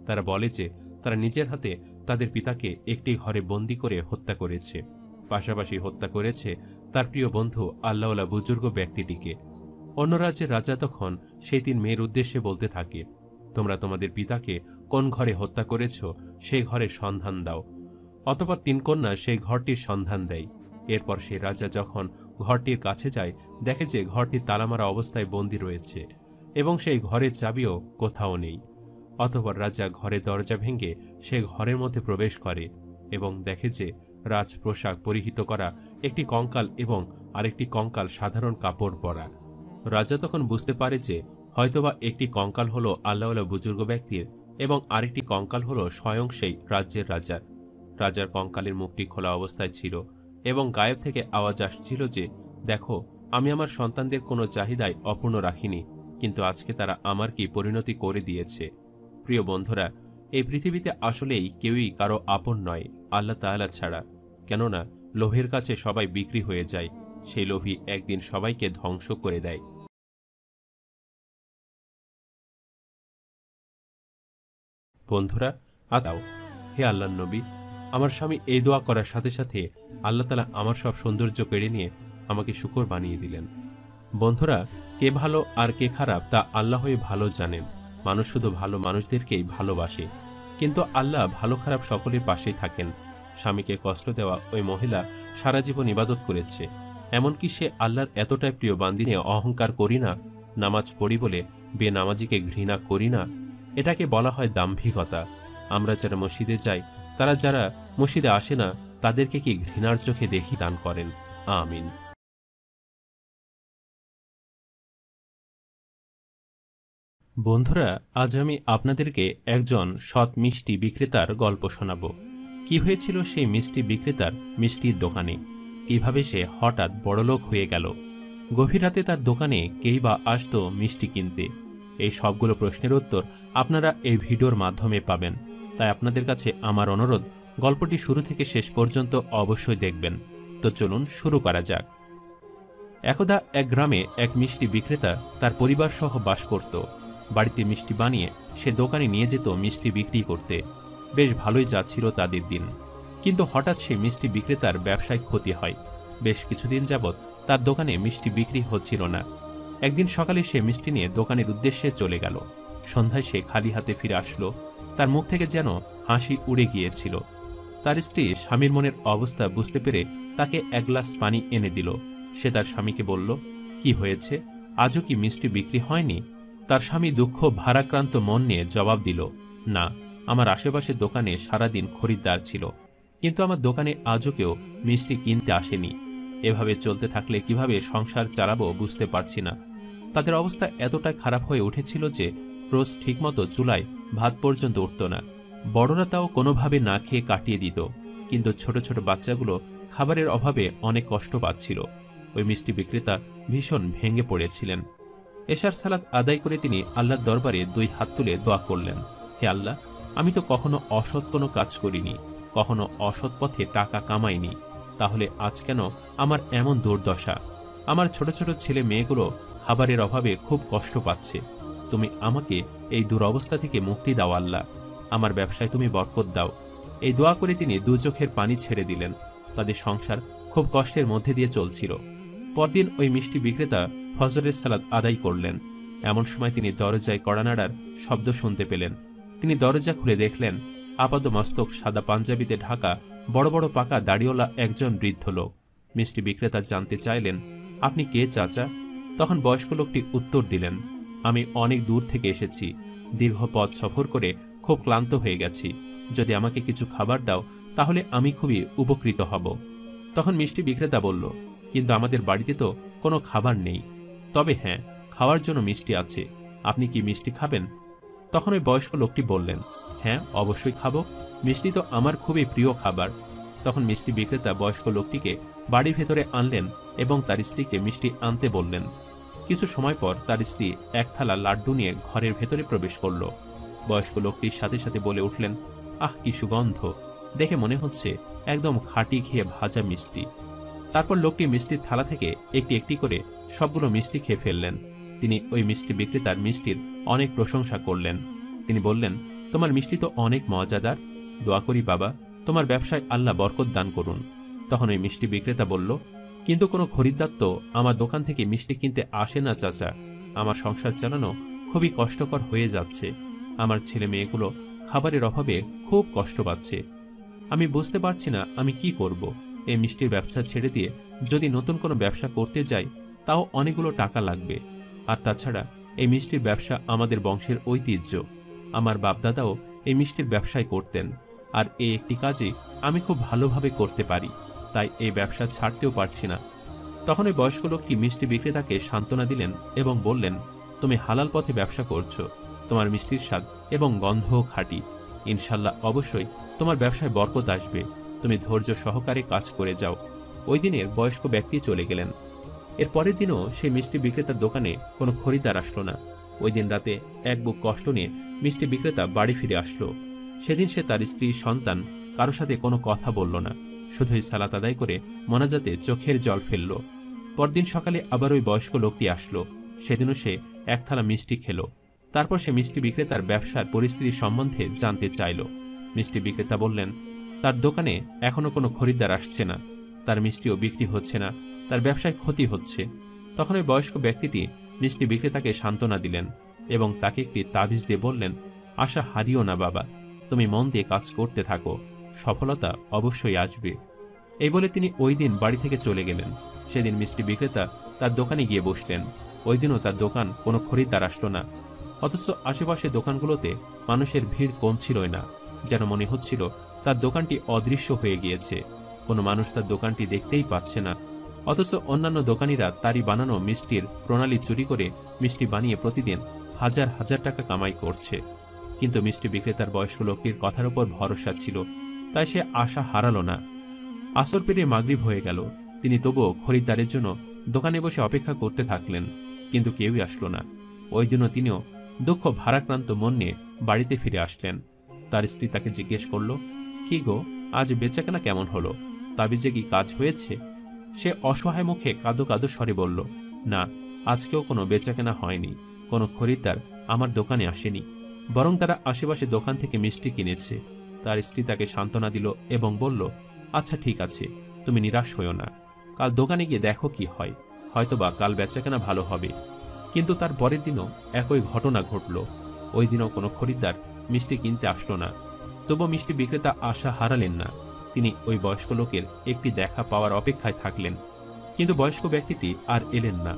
তারা বলে যে তারা নিজের হাতে তাদের পিতাকে একটি ঘরে বন্দী করে হত্যা করেছে, পাশাপাশি হত্যা করেছে তার প্রিয় বন্ধু আল্লাহওয়ালা বুজুর্গ ব্যক্তিটিকে। অন্য রাজ্যের রাজা তখন সেই 3 মেয়ের উদ্দেশ্যে বলতে থাকে, তোমরা তোমাদের পিতাকে কোন ঘরে হত্যা করেছ সেই ঘরের সন্ধান দাও। অতঃপর 3 কন্যা সেই ঘরটির সন্ধান দেয়। এরপর সেই রাজা যখন ঘরটির কাছে যায়, দেখে যে ঘরটি তালামারা অবস্থায় বন্দী রয়েছে এবং সেই ঘরের চাবিও কোথাও নেই। অতঃপর রাজা ঘরের দরজা ভেঙে সে ঘরের মধ্যে প্রবেশ করে এবং দেখে যে রাজপোশাক পরিহিত করা একটি কঙ্কাল এবং আরেকটি কঙ্কাল সাধারণ কাপড় পরা। রাজা তখন বুঝতে পারে যে হয়তোবা একটি কঙ্কাল হলো আল্লাহওয়ালা বুজুর্গ ব্যক্তির এবং আরেকটি কঙ্কাল হলো স্বয়ং সেই রাজ্যের রাজার। রাজার কঙ্কালের মুখটি খোলা অবস্থায় ছিল এবং গায়েব থেকে আওয়াজ আসছিল যে, দেখো, আমি আমার সন্তানদের কোনো চাহিদাই অপূর্ণ রাখিনি, কিন্তু আজকে তারা আমার কি পরিণতি করে দিয়েছে। প্রিয় বন্ধুরা, এই পৃথিবীতে আসলেই কেউই কারো আপন নয় আল্লাহ তাআলা ছাড়া। কেননা লোভের কাছে সবাই বিক্রি হয়ে যায়, সেই লোভী একদিন সবাইকে ধ্বংস করে দেয়। বন্ধুরা, আদাও, হে আল্লাহর নবী, আমার স্বামী এই দোয়া করার সাথে সাথে আল্লাহ তাআলা আমার সব সৌন্দর্য কেড়ে নিয়ে আমাকে শুকর বানিয়ে দিলেন। বন্ধুরা, কে ভালো আর কে খারাপ তা আল্লাহই ভালো জানেন। মানুষ শুধু ভালো মানুষদেরকেই ভালোবাসে, কিন্তু আল্লাহ ভালো খারাপ সকলের পাশেই থাকেন। স্বামীকে কষ্ট দেওয়া ওই মহিলা সারা জীবন ইবাদত করেছে, এমনকি সে আল্লাহর এতটাই প্রিয় বান্দি নিয়ে অহংকার করি না, নামাজ পড়ি বলে বেনামাজিকে ঘৃণা করি না, এটাকে বলা হয় দাম্ভিকতা। আমরা যারা মসজিদে যাই, তারা যারা মসজিদে আসে না, তাদেরকে কি ঘৃণার চোখে দেখি দান করেন। আমিন। বন্ধুরা, আজ আমি আপনাদেরকে একজন সৎ মিষ্টি বিক্রেতার গল্প শোনাব। কি হয়েছিল সেই মিষ্টি বিক্রেতার মিষ্টির দোকানে, কিভাবে সে হঠাৎ বড়লোক হয়ে গেল, গভীর রাতে তার দোকানে কেই বা আসতো মিষ্টি কিনতে। এই সবগুলো প্রশ্নের উত্তর আপনারা এই ভিডিওর মাধ্যমে পাবেন। তাই আপনাদের কাছে আমার অনুরোধ, গল্পটি শুরু থেকে শেষ পর্যন্ত অবশ্যই দেখবেন। তো চলুন শুরু করা যাক। একদা এক গ্রামে এক মিষ্টি বিক্রেতা তার পরিবার সহ বাস করত। বাড়িতে মিষ্টি বানিয়ে সে দোকানে নিয়ে যেত মিষ্টি বিক্রি করতে। বেশ ভালোই যাচ্ছিল তাদের দিন, কিন্তু হঠাৎ সে মিষ্টি বিক্রেতার ব্যবসায় ক্ষতি হয়। বেশ কিছুদিন যাবৎ তার দোকানে মিষ্টি বিক্রি হচ্ছিল না। একদিন সকালে সে মিষ্টি নিয়ে দোকানের উদ্দেশ্যে চলে গেল। সন্ধ্যায় সে খালি হাতে ফিরে আসলো। তার মুখ থেকে যেন হাসি উড়ে গিয়েছিল। তার স্ত্রী স্বামীর মনের অবস্থা বুঝতে পেরে তাকে 1 গ্লাস পানি এনে দিল। সে তার স্বামীকে বলল, কি হয়েছে, আজও কি মিষ্টি বিক্রি হয়নি? তার স্বামী দুঃখ ভারাক্রান্ত মন নিয়ে জবাব দিল, না, আমার আশেপাশের দোকানে সারাদিন খরিদ্দার ছিল, কিন্তু আমার দোকানে আজও কেউ মিষ্টি কিনতে আসেনি। এভাবে চলতে থাকলে কিভাবে সংসার চালাবো বুঝতে পারছি না। তাদের অবস্থা এতটাই খারাপ হয়ে উঠেছিল যে রোজ ঠিকমতো চুলায় ভাত পর্যন্ত উঠত না। বড়রা তাও কোনোভাবে না খেয়ে কাটিয়ে দিত, কিন্তু ছোট ছোট বাচ্চাগুলো খাবারের অভাবে অনেক কষ্ট পাচ্ছিল। ওই মিষ্টি বিক্রেতা ভীষণ ভেঙে পড়েছিলেন। এশার সালাত আদায় করে তিনি আল্লাহর দরবারে 2 হাত তুলে দোয়া করলেন, হে আল্লাহ, আমি তো কখনো অসৎ কোনো কাজ করিনি, কখনো অসৎ পথে টাকা কামাইনি, তাহলে আজ কেন আমার এমন দুর্দশা? আমার ছোট ছোট ছেলে মেয়েগুলো খাবারের অভাবে খুব কষ্ট পাচ্ছে। তুমি আমাকে এই দুরবস্থা থেকে মুক্তি দাও আল্লাহ। আমার ব্যবসায় তুমি বরকত দাও। এই দোয়া করে তিনি দু চোখের পানি ছেড়ে দিলেন। তাদের সংসার খুব কষ্টের মধ্যে দিয়ে চলছিল। পরদিন ওই মিষ্টি বিক্রেতা ফজরের সালাত আদায় করলেন। এমন সময় তিনি দরজায় কড়া নাড়ার শব্দ শুনতে পেলেন। তিনি দরজা খুলে দেখলেন আপাদমস্তক সাদা পাঞ্জাবিতে ঢাকা বড় বড় পাকা দাড়িওয়ালা একজন বৃদ্ধ লোক। মিষ্টি বিক্রেতা জানতে চাইলেন, আপনি কে চাচা? তখন বয়স্ক লোকটি উত্তর দিলেন, আমি অনেক দূর থেকে এসেছি, দীর্ঘ পথ সফর করে খুব ক্লান্ত হয়ে গেছি, যদি আমাকে কিছু খাবার দাও তাহলে আমি খুবই উপকৃত হব। তখন মিষ্টি বিক্রেতা বলল, কিন্তু আমাদের বাড়িতে তো কোনো খাবার নেই, তবে হ্যাঁ, খাওয়ার জন্য মিষ্টি আছে, আপনি কি মিষ্টি খাবেন? তখন ওই বয়স্ক লোকটি বললেন, হ্যাঁ অবশ্যই খাবো, মিষ্টি তো আমার খুবই প্রিয় খাবার। তখন মিষ্টি বিক্রেতা বয়স্ক লোকটিকে বাড়ির ভেতরে আনলেন এবং তার স্ত্রীকে মিষ্টি আনতে বললেন। কিছু সময় পর তার স্ত্রী এক থালা লাড্ডু নিয়ে ঘরের ভেতরে প্রবেশ করল। বয়স্ক লোকটির সাথে সাথে বলে উঠলেন, আহ কি সুগন্ধ, দেখে মনে হচ্ছে একদম খাঁটি ঘিয়ে ভাজা মিষ্টি। তারপর লোকটি মিষ্টির থালা থেকে একটি একটি করে সবগুলো মিষ্টি খেয়ে ফেললেন। তিনি ওই মিষ্টি বিক্রেতার মিষ্টির অনেক প্রশংসা করলেন। তিনি বললেন, তোমার মিষ্টি তো অনেক মজাদার, দোয়া করি বাবা তোমার ব্যবসায় আল্লাহ বরকত দান করুন। তখন ওই মিষ্টি বিক্রেতা বলল, কিন্তু কোনো খরিদ্দার তো আমার দোকান থেকে মিষ্টি কিনতে আসে না চাচা, আমার সংসার চালানো খুবই কষ্টকর হয়ে যাচ্ছে, আমার ছেলে মেয়েগুলো খাবারের অভাবে খুব কষ্ট পাচ্ছে, আমি বুঝতে পারছি না আমি কি করব। এই মিষ্টির ব্যবসা ছেড়ে দিয়ে যদি নতুন কোনো ব্যবসা করতে যাই তাও অনেকগুলো টাকা লাগবে, আর তাছাড়া এই মিষ্টির ব্যবসা আমাদের বংশের ঐতিহ্য, আমার বাপদাদাও এই মিষ্টির ব্যবসায় করতেন, আর এই একটি কাজই আমি খুব ভালোভাবে করতে পারি, তাই এই ব্যবসা ছাড়তেও পারছি না। তখন ওই বয়স্ক লোকটি মিষ্টি বিক্রেতাকে সান্ত্বনা দিলেন এবং বললেন, তুমি হালাল পথে ব্যবসা করছো, তোমার মিষ্টির স্বাদ এবং গন্ধও খাঁটি, ইনশাল্লাহ অবশ্যই তোমার ব্যবসায় বরকত আসবে, তুমি ধৈর্য সহকারে কাজ করে যাও। ওই দিনের বয়স্ক ব্যক্তি চলে গেলেন। এর পরের দিনও সেই মিষ্টি বিক্রেতার দোকানে কোনো খরিদ্দার আসলো না। ওই দিন রাতে এক বুক কষ্ট নিয়ে মিষ্টি বিক্রেতা বাড়ি ফিরে আসলো। সেদিন সে তার স্ত্রী সন্তান কারো সাথে কোনো কথা বলল না, শুধুই সালাত আদায় করে মোনাজাতে চোখের জল ফেলল। পরদিন সকালে আবার ওই বয়স্ক লোকটি আসলো। সেদিনও সে এক থালা মিষ্টি খেল। তারপর সে মিষ্টি বিক্রেতার ব্যবসার পরিস্থিতি সম্বন্ধে জানতে চাইল। মিষ্টি বিক্রেতা বললেন, তার দোকানে এখনো কোনো খরিদ্দার আসছে না, তার মিষ্টিও বিক্রি হচ্ছে না, তার ব্যবসায় ক্ষতি হচ্ছে। তখন ওই বয়স্ক ব্যক্তিটি মিষ্টি বিক্রেতাকে সান্ত্বনা দিলেন এবং তাকে একটি তাবিজ দিয়ে বললেন, আশা হারিও না বাবা, তুমি মন দিয়ে কাজ করতে থাকো, সফলতা অবশ্যই আসবে। এই বলে তিনি ওই দিন বাড়ি থেকে চলে গেলেন। সেদিন মিষ্টি বিক্রেতা তার দোকানে গিয়ে বসলেন। ওই দিনও তার দোকান কোনো খরিদ্দার আসলো না, অথচ আশেপাশে দোকানগুলোতে মানুষের ভিড় কমছিলই না, যেন মনে হচ্ছিল তার দোকানটি অদৃশ্য হয়ে গিয়েছে, কোনো মানুষ তার দোকানটি দেখতেই পাচ্ছে না। অথচ অন্যান্য দোকানিরা তারই বানানো মিষ্টির প্রণালী চুরি করে মিষ্টি বানিয়ে প্রতিদিন হাজার হাজার টাকা কামাই করছে। কিন্তু মিষ্টি বিক্রেতার বয়স্ক লোকটির কথার উপর ভরসা ছিল, তাই সে আশা হারালো না। আসর পেরিয়ে মাগরিব হয়ে গেল, তিনি তবুও খরিদ্দারের জন্য দোকানে বসে অপেক্ষা করতে থাকলেন, কিন্তু কেউই আসলো না। ওই দিনও তিনিও দুঃখ ভারাক্রান্ত মন নিয়ে বাড়িতে ফিরে আসলেন। তার স্ত্রী তাকে জিজ্ঞেস করল, কি গো, আজ বেচাকেনা কেমন হলো, তাবিজে কি কাজ হয়েছে? সে অসহায় মুখে কাঁদো কাঁদো স্বরে বলল, না, আজকেও কোনো বেচাকেনা হয়নি, কোনো খরিদ্দার আমার দোকানে আসেনি, বরং তারা আশেপাশে দোকান থেকে মিষ্টি কিনেছে। তার স্ত্রী তাকে সান্ত্বনা দিল এবং বলল, আচ্ছা ঠিক আছে, তুমি নিরাশ হইও না, কাল দোকানে গিয়ে দেখো কি হয়, হয়তোবা কাল বেচাকেনা ভালো হবে। কিন্তু তার পরের দিনও একই ঘটনা ঘটল। ওই দিনও কোনো খরিদ্দার মিষ্টি কিনতে আসলো না। তবু মিষ্টি বিক্রেতা আশা হারালেন না। তিনি ওই বয়স্ক লোকের একটি দেখা পাওয়ার অপেক্ষায় থাকলেন, কিন্তু বয়স্ক ব্যক্তিটি আর এলেন না।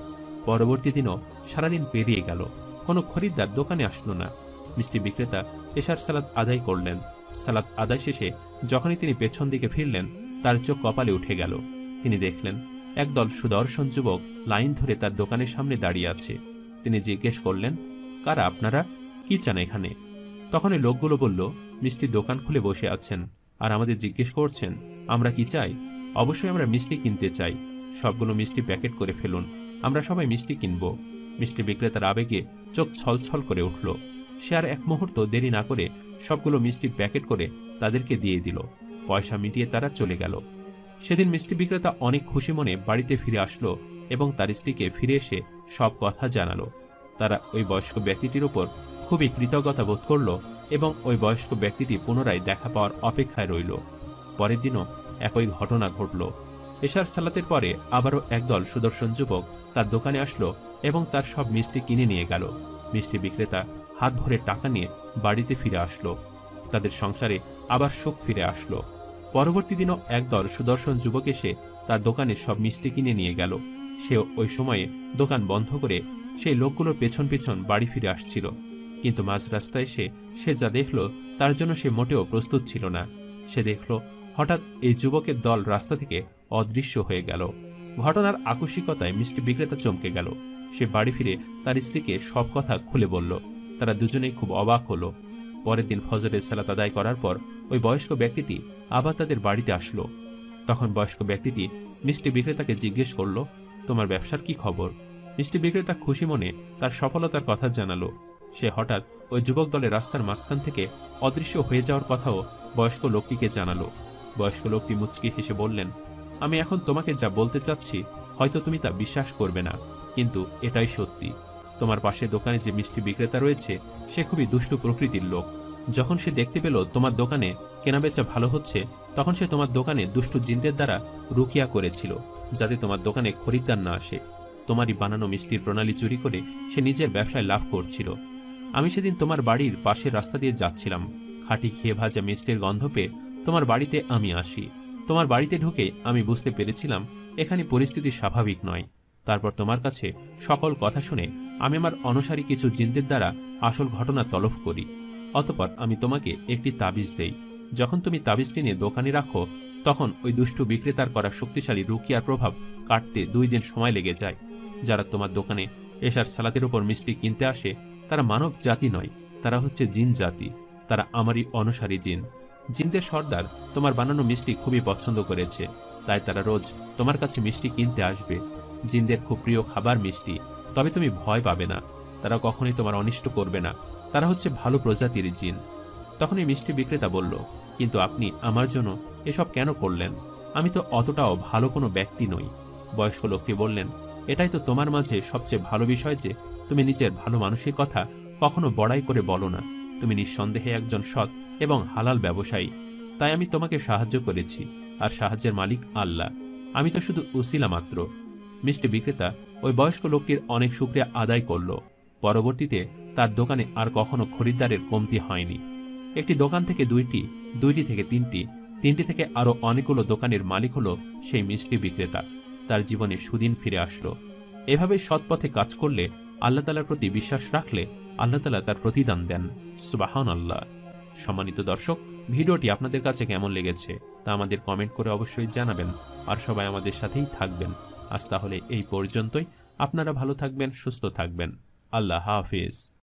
পরবর্তী দিনও সারাদিন পেরিয়ে গেল, কোনো খরিদ্দার দোকানে আসলো না। মিষ্টি বিক্রেতা এশার সালাত আদায় করলেন। সালাত আদায় শেষে যখনই তিনি পেছন দিকে ফিরলেন, তার চোখ কপালে উঠে গেল। তিনি দেখলেন একদল সুদর্শন যুবক লাইন ধরে তার দোকানের সামনে দাঁড়িয়ে আছে। তিনি জিজ্ঞেস করলেন, কারা আপনারা, কি চান এখানে? তখন এই লোকগুলো বলল, মিষ্টি দোকান খুলে বসে আছেন আর আমাদের জিজ্ঞেস করছেন আমরা কি চাই। অবশ্যই আমরা মিষ্টি কিনতে চাই, সবগুলো মিষ্টি প্যাকেট করে ফেলুন, আমরা সবাই মিষ্টি কিনব। মিষ্টি বিক্রেতার আবেগে চোখ ছলছল করে উঠল। সে আর এক মুহূর্ত দেরি না করে সবগুলো মিষ্টি প্যাকেট করে তাদেরকে দিয়ে দিল। পয়সা মিটিয়ে তারা চলে গেল। সেদিন মিষ্টি বিক্রেতা অনেক খুশি মনে বাড়িতে ফিরে আসলো এবং তার স্ত্রীকে ফিরে এসে সব কথা জানালো। তারা ওই বয়স্ক ব্যক্তিটির উপর খুবই কৃতজ্ঞতা বোধ করল এবং ওই বয়স্ক ব্যক্তিটি পুনরায় দেখা পাওয়ার অপেক্ষায় রইল। পরের দিনও একই ঘটনা ঘটল। এশার সালাতের পরে আবারও একদল সুদর্শন যুবক তার দোকানে আসলো এবং তার সব মিষ্টি কিনে নিয়ে গেল। মিষ্টি বিক্রেতা হাত ভরে টাকা নিয়ে বাড়িতে ফিরে আসলো। তাদের সংসারে আবার সুখ ফিরে আসলো। পরবর্তী দিনও একদল সুদর্শন যুবক এসে তার দোকানে সব মিষ্টি কিনে নিয়ে গেল। সে ওই সময়ে দোকান বন্ধ করে সেই লোকগুলোর পেছন পেছন বাড়ি ফিরে আসছিল, কিন্তু মাঝ রাস্তায় সে যা দেখল তার জন্য সে মোটেও প্রস্তুত ছিল না। সে দেখল হঠাৎ এই যুবকের দল রাস্তা থেকে অদৃশ্য হয়ে গেল। ঘটনার আকস্মিকতায় মিষ্টি বিক্রেতা চমকে গেল। সে বাড়ি ফিরে তার স্ত্রীকে সব কথা খুলে বলল। তারা দুজনেই খুব অবাক হলো। পরের দিন ফজরের সালাত আদায় করার পর ওই বয়স্ক ব্যক্তিটি আবার তাদের বাড়িতে আসলো। তখন বয়স্ক ব্যক্তিটি মিষ্টি বিক্রেতাকে জিজ্ঞেস করল, তোমার ব্যবসার কি খবর? মিষ্টি বিক্রেতা খুশি মনে তার সফলতার কথা জানালো। সে হঠাৎ ওই যুবক দলের রাস্তার মাঝখান থেকে অদৃশ্য হয়ে যাওয়ার কথাও বয়স্ক লোকটিকে জানালো। বয়স্ক লোকটি মুচকি হেসে বললেন, আমি এখন তোমাকে যা বলতে চাচ্ছি হয়তো তুমি তা বিশ্বাস করবে না, কিন্তু এটাই সত্যি। তোমার পাশে দোকানে যে মিষ্টি বিক্রেতা রয়েছে সে খুবই দুষ্টু প্রকৃতির লোক। যখন সে দেখতে পেল তোমার দোকানে কেনাবেচা ভালো হচ্ছে, তখন সে তোমার দোকানে দুষ্টু জিনদের দ্বারা রুকিয়া করেছিল যাতে তোমার দোকানে খরিদ্দার না আসে। তোমারই বানানো মিষ্টির প্রণালী চুরি করে সে নিজের ব্যবসায় লাভ করছিল। আমি সেদিন তোমার বাড়ির পাশের রাস্তা দিয়ে যাচ্ছিলাম। খাঁটি খেয়ে ভাজা মিষ্টির গন্ধ পেয়ে তোমার বাড়িতে আমি আসি। তোমার বাড়িতে ঢুকে আমি বুঝতে পেরেছিলাম এখানে পরিস্থিতি স্বাভাবিক নয়। তারপর তোমার কাছে সকল কথা শুনে আমি আমার অনুসারী কিছু জিনদের দ্বারা আসল ঘটনা তলব করি। অতঃপর আমি তোমাকে একটি তাবিজ দেই। যখন তুমি তাবিজটি নিয়ে দোকানে রাখো, তখন ওই দুষ্টু বিক্রেতার করা শক্তিশালী রুকিয়ার প্রভাব কাটতে 2 দিন সময় লেগে যায়। যারা তোমার দোকানে এশার সালাতের উপর মিষ্টি কিনতে আসে তারা মানব জাতি নয়, তারা হচ্ছে জিন জাতি। তারা আমারই অনুসারী জিন। জিনদের সর্দার তোমার বানানো মিষ্টি খুবই পছন্দ করেছে, তাই তারা রোজ তোমার কাছে মিষ্টি কিনতে আসবে। জিনদের খুব প্রিয় খাবার মিষ্টি, তবে তুমি ভয় পাবে না। তারা কখনোই তোমার অনিষ্ট করবে না। তারা হচ্ছে ভালো প্রজাতির জিন। তখনই মিষ্টি বিক্রেতা বলল, কিন্তু আপনি আমার জন্য এসব কেন করলেন? আমি তো অতটাও ভালো কোনো ব্যক্তি নই। বয়স্ক লোকটি বললেন, এটাই তো তোমার মাঝে সবচেয়ে ভালো বিষয় যে তুমি নিজের ভালো মানুষের কথা কখনো বড়াই করে বলো না। তুমি নিঃসন্দেহে একজন সৎ এবং হালাল ব্যবসায়ী, তাই আমি তোমাকে সাহায্য করেছি। আর সাহায্যের মালিক আল্লাহ, আমি তো শুধু উসিলা মাত্র। মিষ্টি বিক্রেতা ওই বয়স্ক লোকটির অনেক শুকরিয়া আদায় করল। পরবর্তীতে তার দোকানে আর কখনো খরিদ্দারের কমতি হয়নি। একটি দোকান থেকে 2টি, 2টি থেকে 3টি, 3টি থেকে আরও অনেকগুলো দোকানের মালিক হলো সেই মিষ্টি বিক্রেতা। তার জীবনে সুদিন ফিরে আসলো। এভাবে সৎপথে কাজ করলে, আল্লাহ তাআলার প্রতি বিশ্বাস রাখলে আল্লাহ তাআলা তার প্রতিদান দেন। সুবহানাল্লাহ। সম্মানিত দর্শক, ভিডিওটি আপনাদের কাছে কেমন লেগেছে তা আমাদের কমেন্ট করে অবশ্যই জানাবেন। আর সবাই আমাদের সাথেই থাকবেন। আজ তাহলে এই পর্যন্তই। আপনারা ভালো থাকবেন, সুস্থ থাকবেন। আল্লাহ হাফেজ।